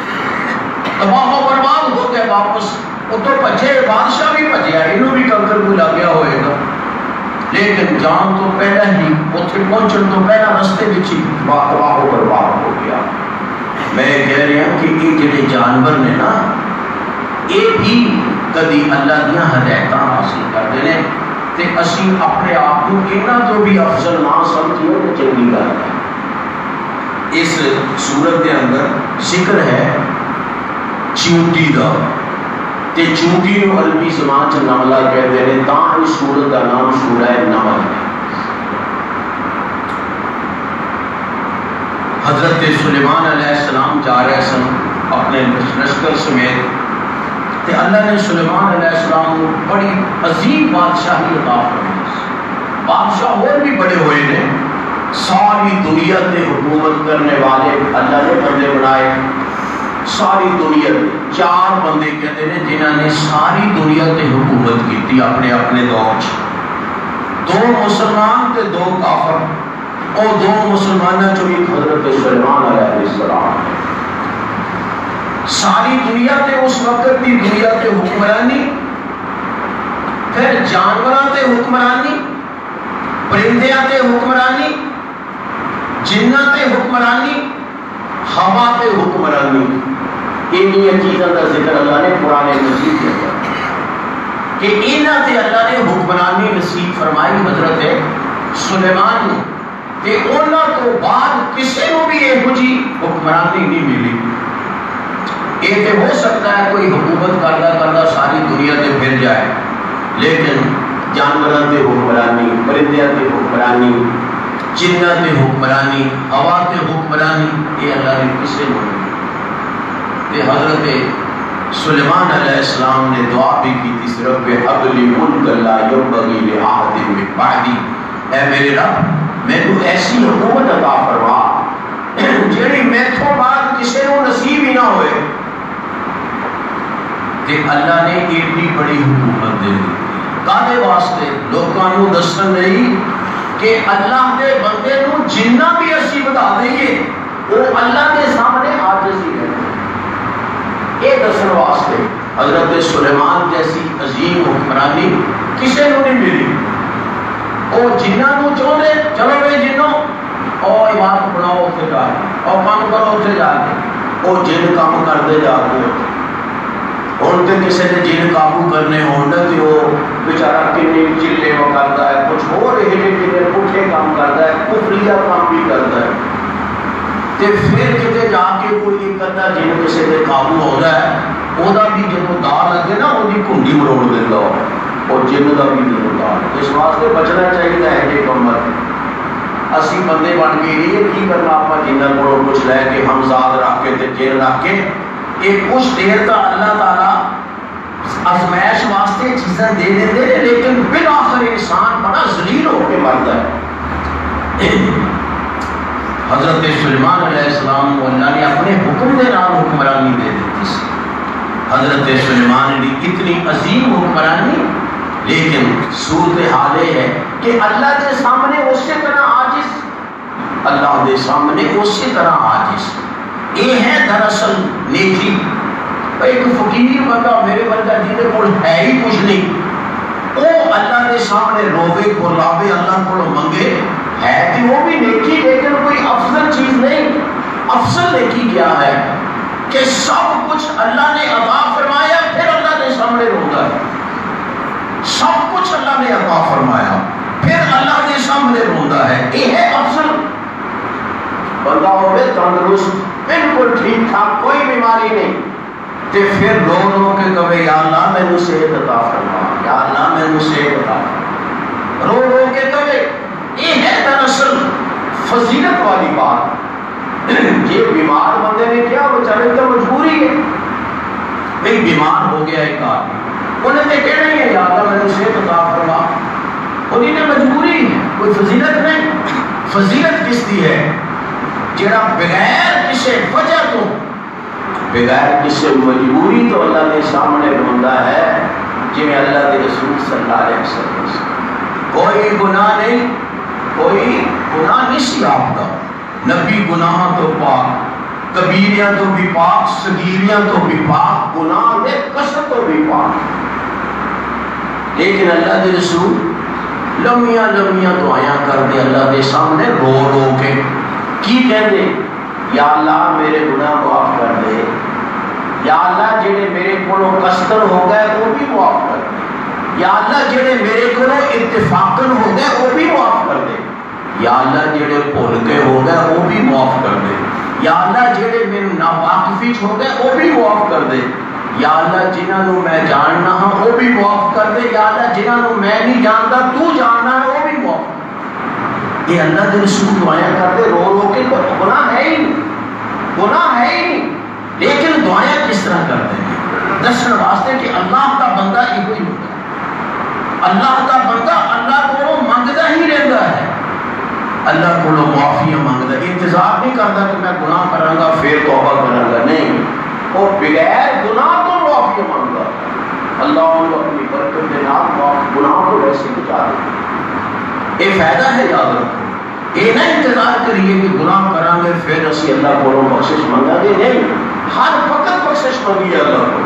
تباہ و برباد ہو گئے، واپس وہ تو بچے، بادشاہ بھی بچیا، انہوں بھی کنکر کو لگیا ہوئے گا، لیکن جان تو پہلے ہی اتنے پہنچن تو پہلا رستے وچ ہی تباہ و برباد ہو گیا۔ میں کہہ رہا ہوں کہ یہ جڑے جانور نے نا، یہ بھی کدی اللہ دیا ہدایت حاصل کرتے ہیں، تے اسی اپنے آپ کو انہاں تو بھی افضل نہ سمجھیے تو چنگی گل ہے۔ اس سورت کے اندر ذکر ہے چیونٹی دا، تے چیونٹی نو عربی زبان چ نملہ کہتے ہیں، تاں اس سورت کا نام سورہ نمل ہے۔ حضرت سلیمان علیہ السلام جا رہے سن اپنے لشکر سمیت، تے اللہ نے سلیمان علیہ السلام کو بڑی عظیم بادشاہی عطا فرمائی، بادشاہ اور بھی بڑے ہوئے نے، ساری دنیا تے حکومت کرنے والے اللہ نے بندے بنائے، ساری دنیا 4 بندے کہتے ہیں جنہوں نے ساری دنیا تے حکومت کی اپنے اپنے دور، 2 مسلمان تے 2 کافر، اور 2 مسلمانوں جو ایک حضرت سلیمان علیہ السلام، ساری دنیا تے اس وقت کی دنیا تے حکمرانی پھر جانوراں تے حکمرانی، پرندیاں تے حکمرانی، جناں تے حکمرانی، ہوا تے حکمرانی، انہی چیزاں کا ذکر اللہ نے قرآن مجید کے اندر کہ انہاں تے اللہ نے حکمرانی نصیب فرمائی حضرت سلیمان نے، کہ انہاں تو بعد کسی کو بھی یہ جی حکمرانی نہیں ملی۔ یہ تو ہو سکتا ہے کوئی حکومت کردہ ساری دنیا تے پھر جائے، لیکن جانوراں تے حکمرانی، پرندیاں تے حکمرانی، جناں تے حکمرانی، ہوا تے حکمرانی، یہ اللہ نے کسی کو نہیں۔ کہ حضرت سلیمان علیہ السلام نے دعا بھی کی تھی، رب ہب لی ملک لا ينبغی لأحد من بعدی، اے میرے رب میں تو ایسی حکومت عطا فرما جیڑی میتھوں بعد کسی کو نصیب ہی نہ ہوئے۔ کہ اللہ نے ایڈی بڑی حکومت دے دی کادے واسطے؟ لوگوں کو دسن نہیں کہ اللہ کے بندے کو جنہ بھی اسی بتا دئیے وہ اللہ کے سامنے عاجز ہی رہتے، یہ دسن واسطے۔ حضرت سلیمان جیسی عظیم حکمرانی کسی کو نہیں ملی۔ وہ جنہوں کو چاہتے چلو بھائی جنوں اور عبادت بناؤ اتنے جا کے اور کام کرو اتنے جا کے، وہ جن کام کرتے جا کے ہوں تو کسی نے جن قابو کرنے ہوں تو وہ بیچارہ کنے چلے وہ کرتا ہے، کچھ ہو رہے جن پٹھے کام کرتا ہے، کفریہ کام بھی کرتا ہے، تو پھر کتے جا کے کوئی ایک ادھا جن کسی کے قابو ہوتا ہے وہ بھی جب دار لگے نا وہ کنڈی مروڑ دیتا ہو، اور جن کا بھی نہیں دار۔ اس واسطے بچنا چاہیے ہے یہ کمر اسی بندے بن کے یہ کی کرنا آپ جنہوں کو کچھ لے کے ہم ذات رکھ کے جن رکھ کے ایک کچھ دیر کا اللہ تعالیٰ آزمائش واسطے چیزیں دے دیتے ہیں، لیکن بالآخر انسان بڑا ذلیل ہو کے مرتا ہے۔ حضرت سلیمان علیہ السلام کو اللہ نے اپنے حکم دے نام حکمرانی دے دیتی سی۔ حضرت سلیمان نے اتنی عظیم حکمرانی، لیکن صورتحال یہ ہے کہ اللہ کے سامنے اسی طرح عاجز، اللہ کے سامنے اسی طرح عاجز۔ یہ ہے دراصل نیکی۔ ایک فقیر بندہ میرے بندہ جنہیں کو ہے ہی کچھ نہیں، وہ اللہ کے سامنے روے گلاوے اللہ کو منگے، ہے کہ وہ بھی نیکی لیکن کوئی افضل چیز نہیں۔ افضل نیکی کیا ہے کہ سب کچھ اللہ نے عطا فرمایا پھر اللہ کے سامنے روتا ہے، سب کچھ اللہ نے عطا فرمایا پھر اللہ کے سامنے روتا ہے، یہ ہے افضل۔ بندہ ہوئے تندرست بالکل ٹھیک ٹھاک کوئی بیماری نہیں، تو پھر رو رو کے کہے یا اللہ میں نے صحت عطا فرما، یا اللہ میں نے صحت عطا فرما، رو رو کے کہے۔ یہ ہے دراصل فضیلت والی بات۔ یہ بیمار بندے نے کیا بیچارے تو مجبوری ہے، بھئی بیمار ہو گیا ایک آدمی، انہیں تو کہنا ہی ہے یا اللہ میں نے صحت عطا فرما، انہیں نے مجبوری ہے، کوئی فضیلت نہیں۔ فضیلت کس دی ہے؟ جڑا بغیر کسی وجہ تو، بغیر کسی مجبوری تو اللہ کے سامنے روندہ ہے، جی اللہ کے رسول صلی اللہ علیہ وسلم کوئی گناہ نہیں، کوئی گناہ نہیں سی آپ کا، نبی گناہ تو پاک، کبیریاں تو بھی پاک، صغیریاں تو بھی پاک، گناہ دے قصد تو بھی پاک، لیکن اللہ کے رسول لمیاں لمیاں دعائیں کر دے اللہ کے سامنے رو رو کے، کی کہتے یا اللہ میرے گناہ معاف کر دے، یا اللہ جڑے میرے کو کستر ہو گئے وہ بھی معاف کر دے، یا اللہ جڑے میرے کو اتفاقن ہو گئے وہ بھی معاف کر دے، یا اللہ جڑے بھول کے ہو گئے وہ بھی معاف کر دے، یا اللہ جڑے میرے ناواقفی ہو گئے وہ بھی معاف کر دے، یا اللہ جنہوں میں جاننا ہوں وہ بھی معاف کر دے، یا اللہ جنہوں میں نہیں جانتا تو جاننا ہے وہ بھی معاف کر دے۔ یہ اللہ کے رسول دعائیں کرتے رو رو کے، گناہ ہے ہی نہیں، گناہ ہے ہی نہیں، لیکن دعائیں کس طرح کرتے ہیں؟ دسن واسطے کہ اللہ کا بندہ یہ کوئی ہوتا ہے، اللہ کا بندہ اللہ کو منگتا ہی رہتا ہے، اللہ کو معافیاں مانگتا ہے، انتظار نہیں کرتا کہ میں گناہ کروں گا پھر توبہ کروں گا، نہیں، وہ بغیر گناہ تو معافیاں مانگتا ہے، اللہ ان کو اپنی برکت کے نام گناہ کو ویسے بچا دے۔ یہ فائدہ ہے، یاد رکھو، یہ نہ انتظار کریے کہ گناہ کریں گے پھر اسی اللہ کو بخشش منگا گے، نہیں، ہر وقت بخشش منگی اللہ کو،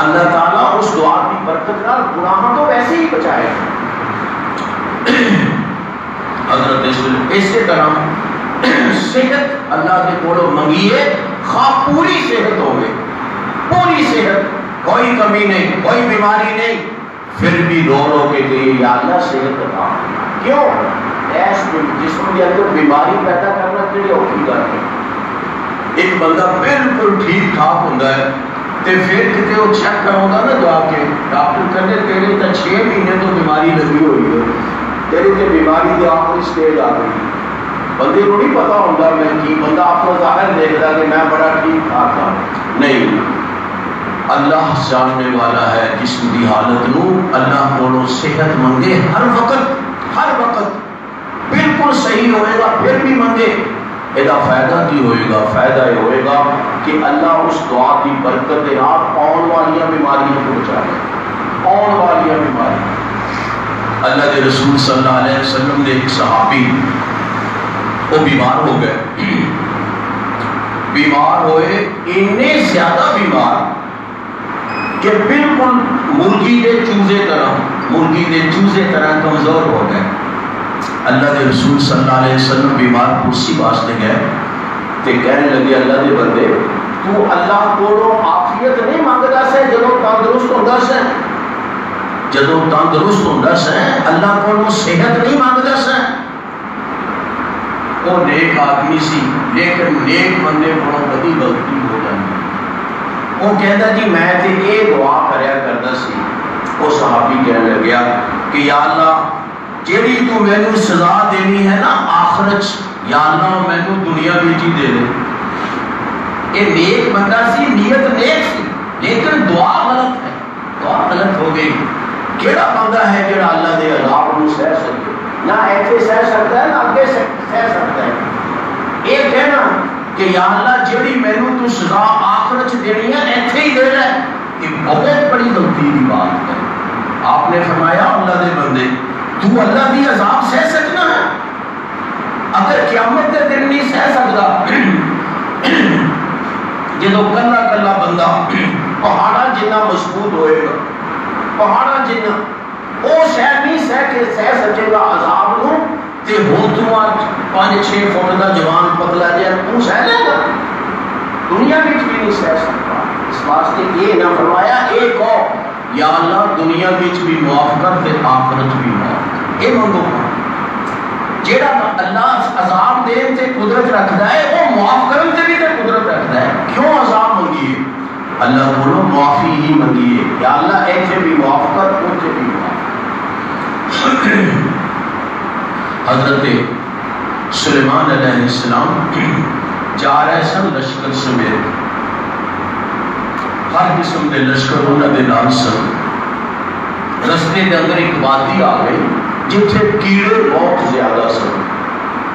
اللہ تعالیٰ اس دعا کی برکت نال گناہوں تو ویسے ہی بچائے. حضرت اسی طرح صحت اللہ کے کولوں منگیے، خواہ پوری صحت ہوگی، پوری صحت، کوئی کمی نہیں، کوئی بیماری نہیں، پھر بھی رو رو کے کہیے یا اللہ صحت عطا. کیوں؟ ایس جسم کے اندر بیماری پیدا کرنا کیڑی اوکھی گل ہے. ایک بندہ بالکل ٹھیک ٹھاک ہوتا ہے تے پھر کتے وہ چیک کراؤں گا نا جا کے ڈاکٹر کہتے تیرے تو 6 مہینے تو بیماری لگی ہوئی ہے، تیرے تے بیماری کی آخری سٹیج آ گئی. بندے کو نہیں پتا ہوتا میں کی، بندہ اپنا ظاہر دیکھتا کہ میں بڑا ٹھیک ٹھاک ہوں. نہیں، اللہ جاننے والا ہے جسم کی حالت نو. اللہ کو صحت منگے ہر وقت بالکل صحیح ہوئے گا، پھر بھی منگے. یہ فائدہ کی ہوئے گا؟ فائدہ یہ ہوئے گا کہ اللہ اس دعا کی برکت کے نال آن والیاں بیماریوں کو بچائے. آن والیاں بیماریاں. اللہ کے رسول صلی اللہ علیہ وسلم نے ایک صحابی وہ بیمار ہو گئے، بیمار ہوئے اتنے زیادہ بیمار کہ بالکل مرغی دے چوزے طرح کمزور ہو گئے. اللہ کے رسول صلی اللہ علیہ وسلم بیمار کرسی واسطے گئے تے کہنے لگے اللہ دے بندے تو اللہ کو عافیت نہیں مانگدا سے جدوں تندرست ہوندا سے، جدوں تندرست ہوندا سے اللہ کو صحت نہیں مانگدا سے. وہ نیک آدمی سی لیکن نیک بندے کو کبھی غلطی ہو جاتی. وہ کہتا جی میں تے یہ دعا کریا کردا سی. وہ صحابی کہنے لگیا کہ یا اللہ جیڑی تو مینوں سزا دینی ہے نا آخرت، یا اللہ مینوں دنیا وچ ہی دے دے. یہ نیک بندہ سی، نیت نیک سی، لیکن دعا غلط ہے، دعا غلط ہو گئی. کیڑا بندہ ہے جڑا اللہ دے عذاب کو سہ سکے؟ نہ ایسے سہ سکتا ہے نہ اگے سہ سکتا ہے. یہ کہنا کہ یا اللہ جیڑی مینوں تو سزا آخرت دینی ہے ایتھے ہی دے رہا ہے، یہ بہت بڑی غلطی کی بات ہے. آپ نے فرمایا اللہ دے بندے تو اللہ دی عذاب سہ سکنا ہے؟ اگر قیامت کے دن نہیں سہ سکتا، جدو کلا کلا بندہ پہاڑا جنہ مضبوط ہوئے گا، پہاڑا جنہ وہ سہ نہیں سہ سکے گا عذاب نو، تے ہوں تو 5-6 فٹ دا جوان پتلا جہا تو سہ لے گا؟ دنیا بھی نہیں سہ سکتا. اس واسطے یہ نہ فرمایا ایک ہو یا اللہ دنیا بھی معاف کر تے آخرت بھی معاف کر. یہ منگو جیڑا اللہ عذاب دین تے قدرت رکھتا ہے وہ معاف کرن تے بھی تے قدرت رکھتا ہے. کیوں عذاب منگیے؟ اللہ بولو معافی ہی منگیے. یا اللہ ایسے بھی معاف کر، اوتے بھی معاف. حضرت سلیمان علیہ السلام جا رہے سن لشکر سمیت، ہر قسم کے لشکر انہوں نے نال سن. رستے کے اندر ایک وادی آ گئی جتھے کیڑے بہت زیادہ سن.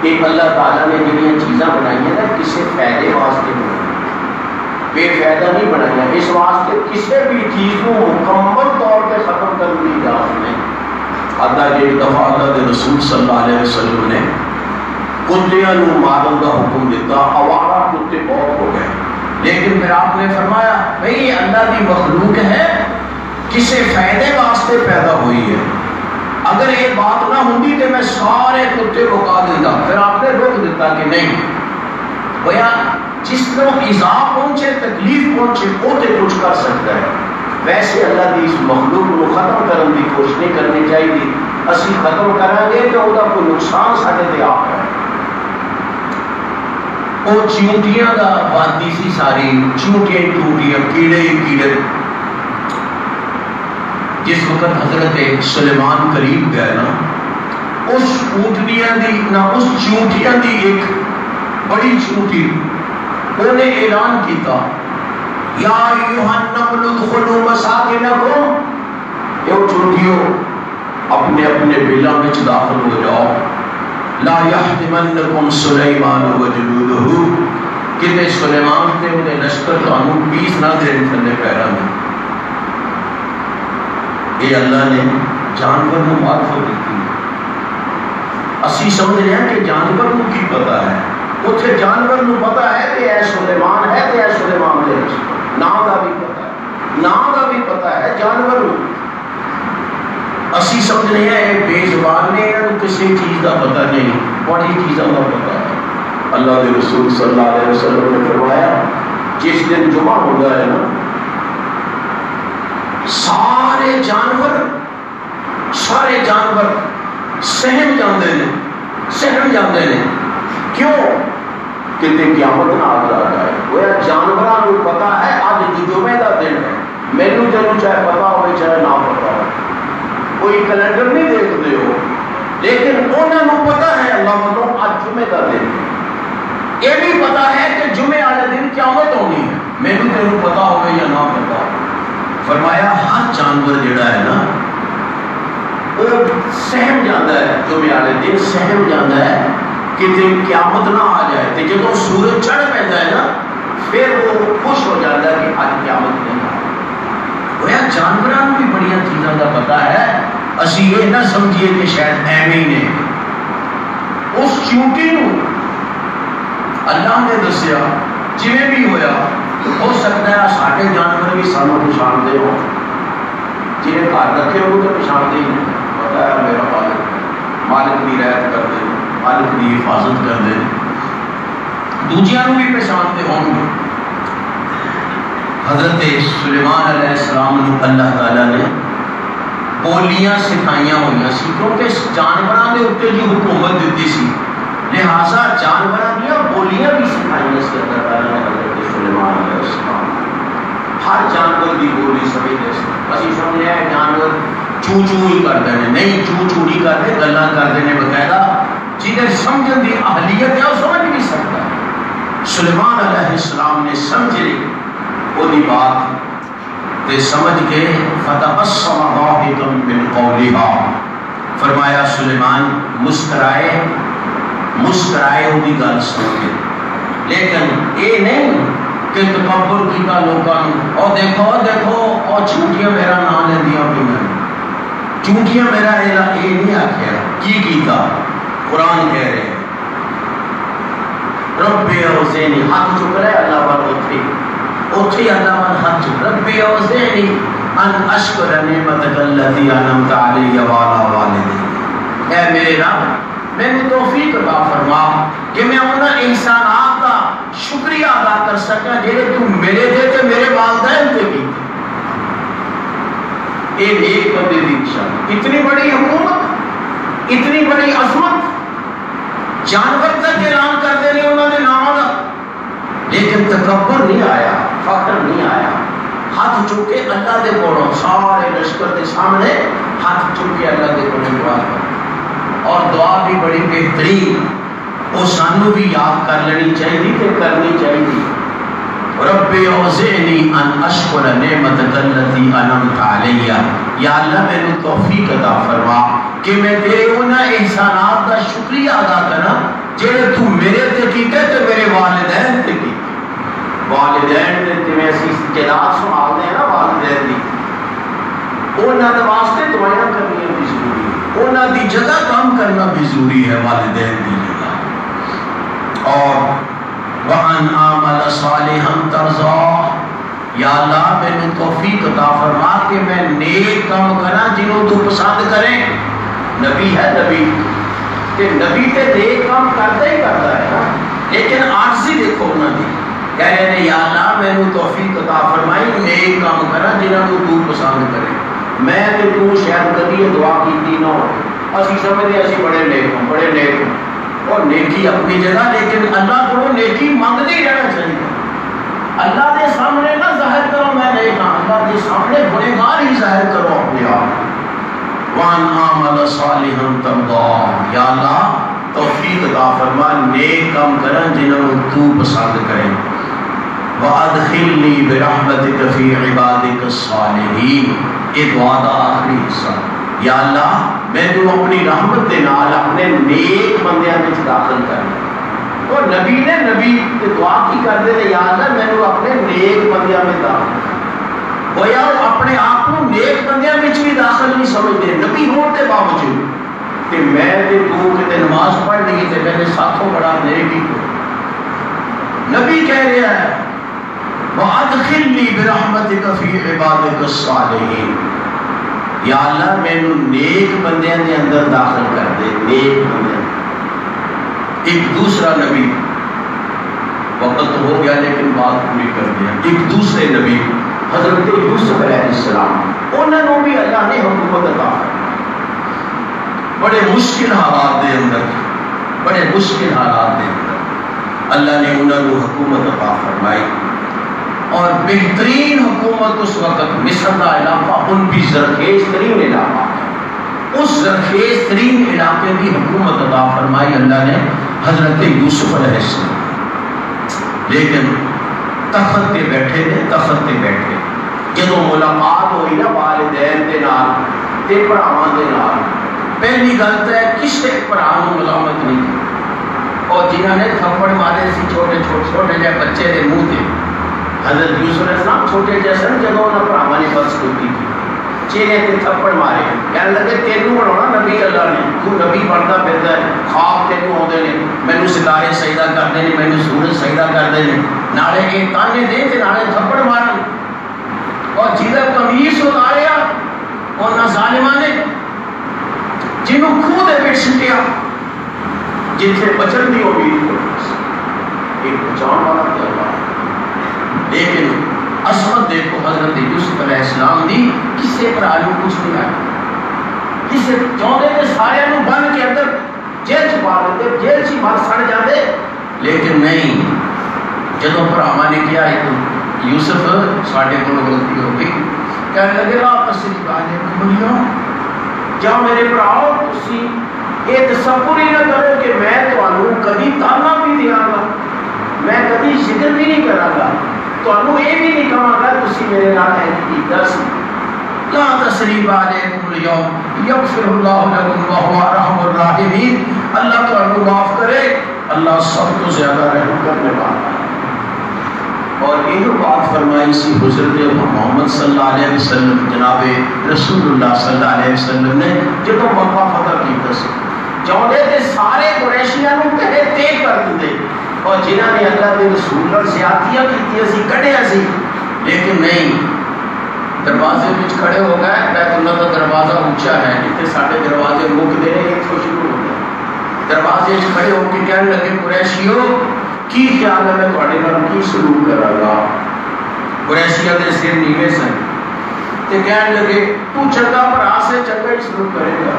ایک اللہ تعالیٰ نے جنہیں چیزاں بنائی ہیں نا کسی فائدے واسطے بنائی، بے فائدہ نہیں بنائی. اس واسطے کسی بھی چیز کو مکمل طور پہ ختم کرنے کی اجازت نہیں. حتیٰ کہ ایک دفعہ اللہ کے رسول صلی اللہ علیہ وسلم نے کتیاں مارن کا حکم دیتا، آوارہ کتے بہت ہو گئے. لیکن پھر آپ نے فرمایا بھئی یہ اللہ کی مخلوق ہے، کسی فائدے واسطے پیدا ہوئی ہے، اگر یہ بات نہ ہوتی تو میں سارے کتے مکا دیتا. پھر آپ نے روک دیتا کہ نہیں بھیا جس کو ایذا پہنچے تکلیف پہنچے وہ تو کچھ کر سکتا ہے. ویسے اللہ کی اس مخلوق کو ختم کرنے کی کوشش نہیں کرنی چاہیے. اسی ختم کریں گے تو وہ کوئی نقصان سارے تے آپ ہے. وہ چیونٹیاں دا وادی سی ساری، چیونٹیاں ٹوٹیاں، کیڑے ہی کیڑے. جس وقت حضرت سلیمان قریب گئے نا، اس اونٹنیاں دی نہ اس چیونٹیاں دی ایک بڑی چیونٹی انہیں اعلان کیتا یا ایھا النمل ادخلوا مساکنکم، یہ چیونٹیوں اپنے اپنے بلاں وچ داخل ہو جاؤ. لا یحطمنکم سلیمان وجنودہ، کہ سلیمان تے انہیں لشکر تانوں پیس نہ دے تھلے پیراں میں. یہ اللہ نے جانور کو معرفت دیتی. اسی سمجھ رہے ہیں کہ جانور کو کی پتا ہے، اتنے جانور کو پتا ہے کہ اے سلیمان ہے تے اے سلیمان دے نام کا بھی پتا ہے. نام کا بھی پتا ہے جانور اسی سمجھنے ہیں بے زبان نے کسی چیز کا پتہ نہیں، بڑی چیزوں کا پتہ ہے۔ اللہ کے رسول صلی اللہ علیہ وسلم نے فرمایا جس دن جمعہ ہوگا ہے نا سارے جانور سہم جاندے نے کیوں کہ قیامت نہ آ جائے۔ وہ جانوراں کو پتا ہے اج جمعے کا دن ہے، مینوں تینوں چاہے پتا ہو چاہے نہ پتا ہو، کوئی کیلنڈر نہیں دیکھتے ہو، لیکن انہوں کو پتا ہے اللہ والوں اج جمعے کا دن ہے۔ یہ بھی پتا ہے کہ جمعے والے دن قیامت ہونی ہے، مینوں تینوں پتا ہو یا نہ پتا ہو۔ فرمایا ہر جانور جڑا ہے نا وہ سہم جاتا ہے، جمعے والے دن سہم جاتا ہے کہ قیامت نہ آ جائے، تو جب سورج چڑھ پہنتا ہے نا پھر وہ خوش ہو جاتا ہے کہ آج قیامت نہیں آ رہی۔ جانوراں بھی بڑی چیزوں کا پتا ہے، اسی یہ نہ سمجھیے کہ شاید ایویں نے۔ اس چونٹی نو اللہ نے دسیا جویں بھی ہویا، ہو سکتا ہے سارے جانور بھی سانوں پچھاڑتے ہو، جنہیں گھر رکھے ہو تو پچھاڑتے ہی نہیں، پتا ہے میرا مالک کی رعایت کرتے ہیں، مالک کی حفاظت کرتے ہیں، دوجیاں بھی پہچانتے ہوں گے۔ حضرت سلیمان علیہ السلام نے اللہ تعالیٰ نے بولیاں سکھائیاں ہوئی سی، کیونکہ جانوراں دے اوپر جو حکومت دیتی سی، لہٰذا جانوراں دیا بولیاں بھی سکھائیاں سی اللہ تعالیٰ نے حضرت سلیمان علیہ السلام۔ ہر جانور کی بولی سمجھتے سی، اسی سمجھے ہیں جانور چوں چوں ہی کرتے ہیں، نہیں چوں چوں نہیں کرتے، گلاں کرتے ہیں باقاعدہ، جنہیں سمجھن دی اہلیت ہے وہ سمجھ بھی سکتا ہے۔ سلیمان علیہ السلام نے سمجھے وہی بات تے سمجھ کے فتبسم ضاحکا من قولها، فرمایا سلیمان مسکرائے وہی گل سن کے، لیکن یہ نہیں کہ تکبر کیتا لوگوں اور دیکھو اور چونٹیاں میرا نام لیندیاں پہ چونٹیاں میرا یہ نہیں آخیا کی کیتا۔ قرآن کہہ رہے ہیں رب اوزعنی، ہاتھ چک رہے اللہ بار اتھی اللہ بار ہاتھ چک رب اوزعنی ان اشکر نعمتک التی انعمت علی وعلی والدی، اے میرے رب میں نے توفیق عطا فرما کہ میں انہاں احسانات کا شکریہ ادا کر سکا جڑے تو میرے دے تے میرے والدین تے کیتے۔ ایک بندے دی نشانی، اتنی بڑی حکومت، اتنی بڑی عظمت، جانور تک اعلان کرتے نہیں انہوں نے نام دا، لیکن تکبر نہیں آیا، فخر نہیں آیا، ہاتھ چک کے اللہ دے کولوں سارے لشکر کے سامنے ہاتھ چک کے اللہ دے کولوں دعا کر، اور دعا بھی بڑی بہترین، وہ سانو بھی یاد کر لینی چاہیے کہ کرنی چاہیے۔ رب اوزعنی ان اشکر نعمتک التی انعمت علی، یا اللہ میرے توفیق عطا فرما کہ میں تیرے انہاں احسانات کا شکریہ ادا کرنا جڑے تو میرے تے کیتے تے میرے والدین تے کیتے۔ والدین تے میں اسی جنات سنبھالتے ہیں نا والدین دی، انہاں دے واسطے دعائیاں کرنی بھی ضروری ہے، انہاں دی جگہ کام کرنا بھی ضروری ہے، والدین دی جگہ۔ اور وَأَنْ آمَلَ صَالِحًا تَرْضَاهُ، یا اللہ میں توفیق عطا فرما کہ میں نیک کام کرنا جنہوں تو پسند کریں۔ نبی ہے نبی کہ نبی تے نیک کام کرتا ہی کرتا ہے نا، لیکن عاجزی دیکھو انہوں نے کہہ رہے ہیں یا اللہ میں توفیق عطا فرمائی نیک کام کرنا جنہوں تو پسند کرے۔ میں تے تو شاید کبھی یہ دعا کیتی نہ ہو، اسی سمجھتے اسی بڑے نیک ہوں اور نیکی اپنی جگہ، لیکن اللہ کو نیکی مانگتے ہی رہنا چاہیے۔ اللہ کے سامنے نہ ظاہر کرو میں نیک ہاں، اللہ کے سامنے گنہگار ہی ظاہر کرو اپنے آپ۔ وَأَنْ آمَلَ صَالِحًا تَرْضَاهُ، یا اللہ توفیق عطا فرما نیک کام کرن جنہوں تو پسند کریں۔ وَأَدْخِلْنِي بِرَحْمَتِكَ فِي عِبَادِكَ الصَّالِحِينَ، یہ دعا دا آخری حصہ، یا اللہ میں تو اپنی رحمت دے نال اپنے نیک بندیاں وچ داخل کر۔ اور نبی نے دعا کی کرتے تھے یا اللہ میں تو اپنے نیک بندیاں میں داخل کر، وہ یا اپنے آپ کو نیک بندیاں وچ بھی داخل نہیں سمجھتے نبی ہونے کے باوجود کہ میں تے تو کہ نماز پڑھ لی تے میرے ساتھوں بڑا نیک ہی نبی کہہ رہا ہے وَأَدْخِلْنِي بِرَحْمَتِكَ فِي عِبَادِكَ الصَّالِحِينَ، یا اللہ مینوں نیک بندیاں دے اندر داخل کر دے، نیک بندیاں۔ ایک دوسرا نبی، وقت ہو گیا لیکن بات پوری کر دیا، ایک دوسرے نبی حضرت یوسف علیہ السلام، انہوں نے بھی اللہ نے حکومت عطا فرمائی۔ بڑے مشکل حالات دے اندر، بڑے مشکل حالات دے اندر اللہ نے انہوں نے حکومت عطا فرمائی، اور بہترین حکومت اس وقت مصر کا علاقہ ان بھی زرخیز ترین علاقہ، اس زرخیز ترین علاقے کی حکومت عطا فرمائی اللہ نے حضرت یوسف علیہ السلام۔ لیکن تخت تے بیٹھے نے، تخت تے بیٹھے جدوں ملاقات ہوئی نا والدین دے نال تے بھراواں دے نال، پہلی گل تے کسے بھرا نوں ملامت نہیں کی، اور جنہاں نے تھپڑ مارے سی چھوٹے چھوٹے جے بچے دے منہ تے، حضرت یوسف علیہ السلام چھوٹے جیسے جدوں انہاں بھراواں نے بس کی چہرے تے تھپڑ مارے، کہنے لگے تینوں بنانا نبی اللہ نے، تو نبی بنتا پھردا ہے، خواب تینوں آندے نے، مینوں ستارے سجدہ کردے نے، مینوں سورج سجدہ کردے نے، نالے یہ تانے دے تے نالے تھپڑ مارن، اور جہاں قمیص اتاریا انہاں ظالماں نے جنوں کھوہ دے وچ سٹیا جتھے بچن دی امید ہوئی، ایک بچاؤ والا تے اللہ۔ لیکن عظمت دیکھو حضرت یوسف علیہ السلام دی، کسے پر آلو کچھ نہیں آیا، کسے چاہتے تھے سارے نو بن کے اندر جیل چ پا دیتے، جیل چ مار سڑ جاتے، لیکن نہیں، جدوں بھراواں نے کیا یوسف ساڈے کول غلطی ہو گئی، کہنے لگے لا تسریب علیکم اليوم، جاؤ میرے بھراؤ تسی یہ تصور ہی نہ کرو کہ میں تانوں کبھی تانا بھی دیاں گا، میں کبھی ذکر بھی نہیں کراں گا، تانوں یہ بھی نہیں کہاں گا تسی میرے نال ہے کیتا سی، لا تسریب علیکم اليوم یغفر اللہ لکم وہو ارحم الراحمین، اللہ تانوں معاف کرے، اللہ سب تو زیادہ رحم کرنے والا ہے۔ اور یہ بات فرمائی سی حضرت محمد صلی اللہ علیہ وسلم، جناب رسول اللہ صلی اللہ علیہ وسلم نے جب مکہ فتح کیتا سی، چاہتے تھے سارے قریشیاں نو کہے تے کر دے، اور جنہاں نے اللہ کے رسول پر زیادتیاں کیتی سی کڈیا سی، لیکن نہیں، دروازے وچ کھڑے ہو گئے، بیت اللہ کا دروازہ اونچا ہے، جتنے سارے دروازے مکدے نے ایک شروع ہو گئے، دروازے وچ کھڑے ہو کے کہنے لگے قریشیو کی خیال ہے میں تھوڑے نال کی سلوک کراں گا، قریشیاں دے سر نیوے سن تے کہنے لگے تو چنگا بھرا سے چنگا ہی سلوک کرے گا۔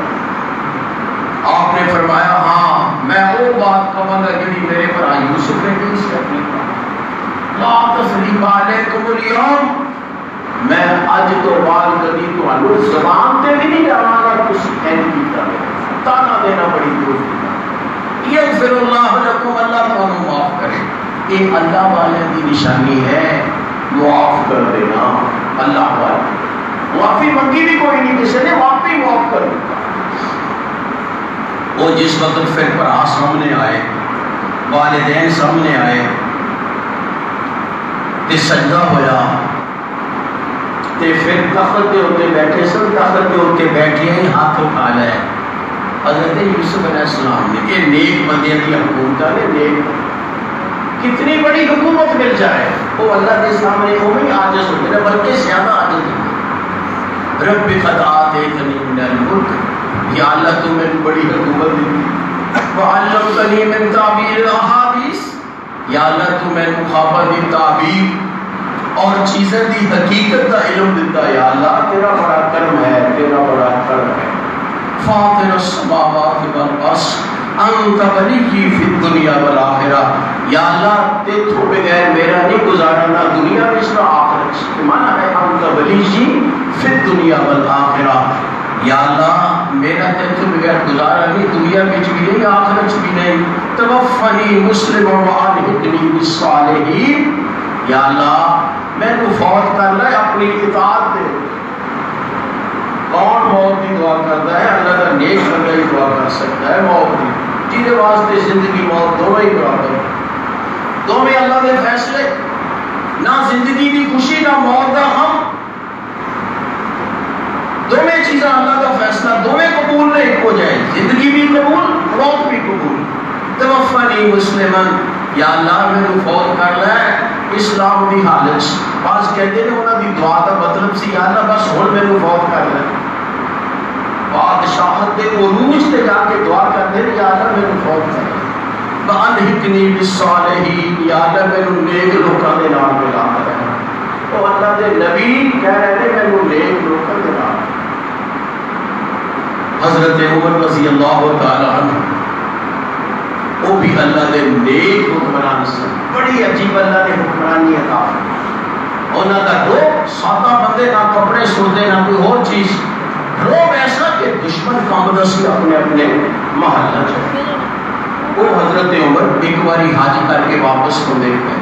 آپ نے فرمایا ہاں میں وہ بات کہاں گا جڑی میرے بھرا یوسف نے کی سی اپنے لا تسریب علیکم اليوم، میں اج تو بعد کبھی تانوں زبان تے بھی نہیں لاواں گا تسی این کیتا، تانا دینا بڑی دور یغفر اللہ لکم، اللہ تانوں معاف کرے، یہ اللہ والے کی نشانی ہے، معاف کر دینا، اللہ والے معافی منگی بھی کوئی نہیں، کسی نے معافی معاف کر دیتا۔ وہ جس وقت پھر بھرا سامنے آئے، والدین سامنے آئے تے سجدہ ہویا، تے پھر تخت دے اوتے بیٹھے سن، تخت دے اوتے بیٹھے ہی ہاتھ اٹھا لے حضرت یوسف علیہ السلام نے، یہ نیک بندے کی حکومت ہے، نیک کتنی بڑی حکومت مل جائے وہ اللہ کے سامنے وہ بھی عاجز ہوتے ہیں، بلکہ زیادہ عاجز ہوتے ہیں۔ رب قد آتیتنی من الملک، یا اللہ تو میں بڑی حکومت دی، وعلمتنی من تعبیر الاحادیث، یا اللہ تو میں خوابہ دی تعبیر اور چیزیں دی حقیقت کا علم دیتا، یا اللہ تیرا بڑا کرم ہے، تیرا بڑا کرم ہے۔ فاطر السماوات والارض انت ولی فی الدنیا والآخرہ، یا اللہ تیتھوں بغیر میرا نہیں گزارا نہ دنیا میں نہ آخرت، مانا ہے انت ولی فی الدنیا والآخرہ، یا اللہ میرا تیتھوں بغیر گزارا نہیں، دنیا میں بھی نہیں آخرت بھی نہیں، توفنی مسلم وعلحقنی بالصالحین، یا اللہ میں تو فوت کر لے اپنی اطاعت دے۔ کون موت کی دعا کرتا ہے؟ اللہ کا نیک بندہ ہی دعا کر سکتا ہے موت کی، جہدے واسطے زندگی موت دونوں ہی برابر، دونوں اللہ کے فیصلے، نہ زندگی کی خوشی نہ موت کا غم، دونوں چیزاں اللہ کا فیصلہ، دونوں قبول نہیں ہو جائے، زندگی بھی قبول موت بھی قبول۔ توفنی مسلمن، یا اللہ میں فوت کر لے اسلام دی حالت بس کہتے ہیں انہوں دی دعا کا مطلب سی یا اللہ بس ہن میں فوت کر لے بادشاہت دے عروج تے جا کے دعا کرتے ہیں یا اللہ میں فوت کر لے وَأَلْحِقْنِي بِالصَّالِحِينَ یا اللہ میں نیک لوکاں دے نال ملا دے تو اللہ دے نبی کہہ رہے ہیں میں نیک لوکاں دے نال حضرت عمر رضی اللہ تعالی عنہ وہ بھی اللہ دے نیک حکمران سے بڑی عجیب اللہ نے حکمرانی عطا انہاں دا دو سادہ بندے نہ کپڑے سوتے نہ کوئی اور چیز روب ایسا کہ دشمن کامدہ سی اپنے اپنے محلہ چاہتے وہ حضرت عمر ایک باری حاج کر کے واپس کو دیکھ گئے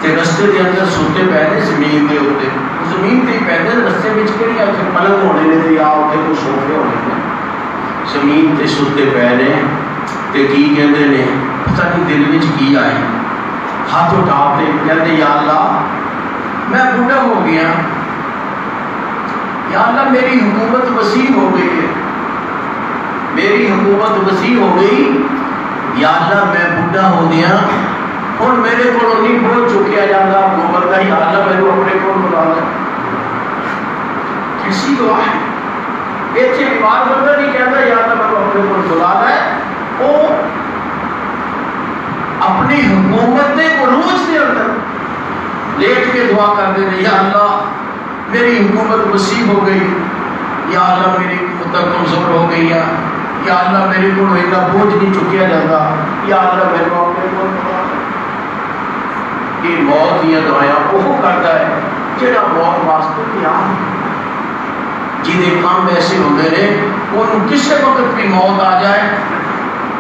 تے رستے دے اندر سوتے پہلے زمین دے ہوتے زمین تے پہلے رستے وچ کیڑی آ کے پلنگ ہونے نے تے آ کے کچھ سوفے ہونے نے زمین تے سوتے پہلے تے کی کہندے نے پتہ نہیں دل وچ کی آئی ہاتھ اٹھا کے کہندے یا اللہ میں بوڑھا ہو گیا یا اللہ میری حکومت وسیع ہو گئی ہے میری حکومت وسیع ہو گئی یا اللہ میں بوڑھا ہو گیا اور میرے کو نہیں بہت چکیا جاتا عمر کا یا اللہ میں اپنے کو بلا لے کسی دعا ہے ایسے بیمار بندہ نہیں کہتا یا اللہ میں اپنے کو بلا لے وہ اپنی حکومت کے عروج کے اندر لیٹ کے دعا کر دے یا اللہ میری حکومت وسیع ہو گئی یا اللہ میری حکومت کمزور ہو گئی ہے یا اللہ میرے کو اتنا بوجھ نہیں چکیا جاتا یا اللہ میرے کو اپنے کو یہ موت دیا دعائیں وہ کرتا ہے جڑا موت واسطے تیار جنہیں کام ایسے ہوتے ہیں انہوں کسی وقت بھی موت آ جائے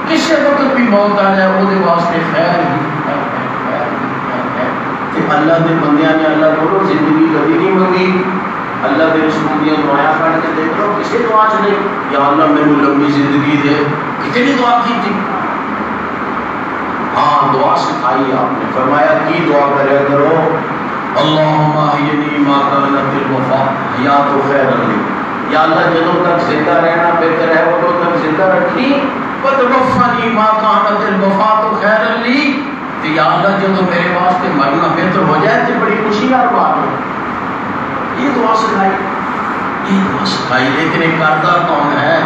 کسی وقت بھی موت آ جائے وہ واسطے خیر ہی اللہ دے بندیاں نے اللہ کو زندگی کبھی نہیں منگی اللہ دے رسول دیاں دعائیں پڑھ کے دیکھ لو کسی دعا چ نہیں یا اللہ میرے لمبی زندگی دے کتنی دعا کی تھی ہاں دعا سکھائی آپ نے فرمایا کی دعا کرے کرو اللہم احیینی ما کانت الوفاء حیات خیر لی یا اللہ جدوں تک زندہ رہنا بہتر ہے وہ تک زندہ رکھی وتوفنی ما کانت الوفاء خیر لی یا اللہ جدوں میرے واسطے مرنا بہتر ہو جائے تو بڑی خوشی اور بات ہے یہ دعا سکھائی لیکن ایک کردہ کون ہے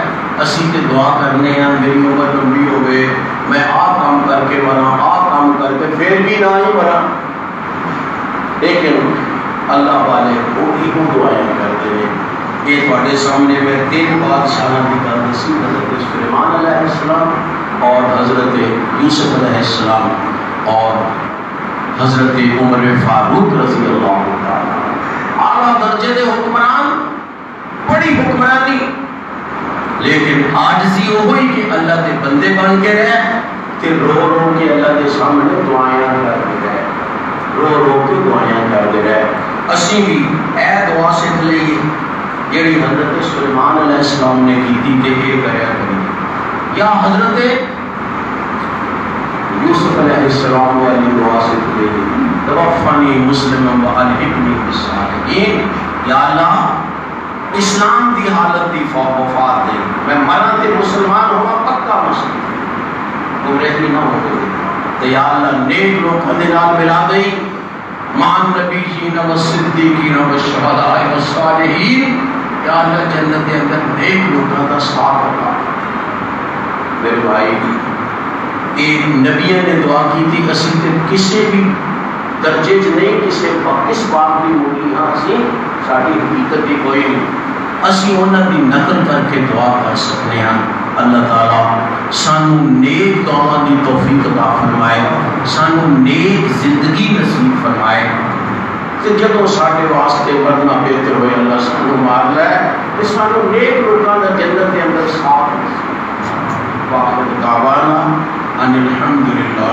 اسی تے دعا کرنے ہیں میری عمر لمبی ہو گئے میں کام کر کے مرا کام کر کے پھر بھی نہ ہی مرا لیکن اللہ والے وہی کو دعائیں کرتے ہیں یہ تھوڑے سامنے میں 3 بادشاہ کی گل سی حضرت سلیمان علیہ السلام اور حضرت یوسف علیہ السلام اور حضرت عمر فاروق رضی اللہ تعالیٰ اعلیٰ درجے دے حکمران بڑی حکمرانی لیکن عاجزی ہوئی کہ اللہ دے بندے بن کے رہے کہ رو کے اللہ دے سامنے دعائیں کرتے رہے رو کے دعائیں کرتے رہے اسی بھی اے دعا سکھ لئیے جیڑی حضرت سلیمان علیہ السلام نے کی تھی کہ یہ کریا کری یا حضرت یوسف علیہ السلام والی دعا سکھ لئیے توفنی مسلم و الحقنی بالصالحین یا اللہ اسلام دی حالت دی وفات دے میں مرا تے مسلمان ہوا پکا مسلم پورے ہی نہ ہو گئے یا اللہ نیک لوگ دے نال ملا دئی مان نبیین و صدیقین و شہداء و صالحین یا اللہ جنت کے اندر نیک لوگوں کا ساتھ ہوگا میرے بھائی ایک نبی نے دعا کی تھی اسی تے کسی بھی درجے چ نہیں کسی اس بات کی مولی ہاں سی ساری حقیقت بھی کوئی نہیں اسی انہوں کی نقل کر کے دعا کر سکتے ہیں اللہ تعالیٰ سانو نیک دعاں دی توفیق عطا فرمائے سانو نیک زندگی نصیب فرمائے کہ جب ساڈے واسطے مرنا بہتر ہوئے اللہ سانو مار لے کہ سانو نیک لوگوں کا جنت کے اندر ساتھ واخر دعوانا ان الحمدللہ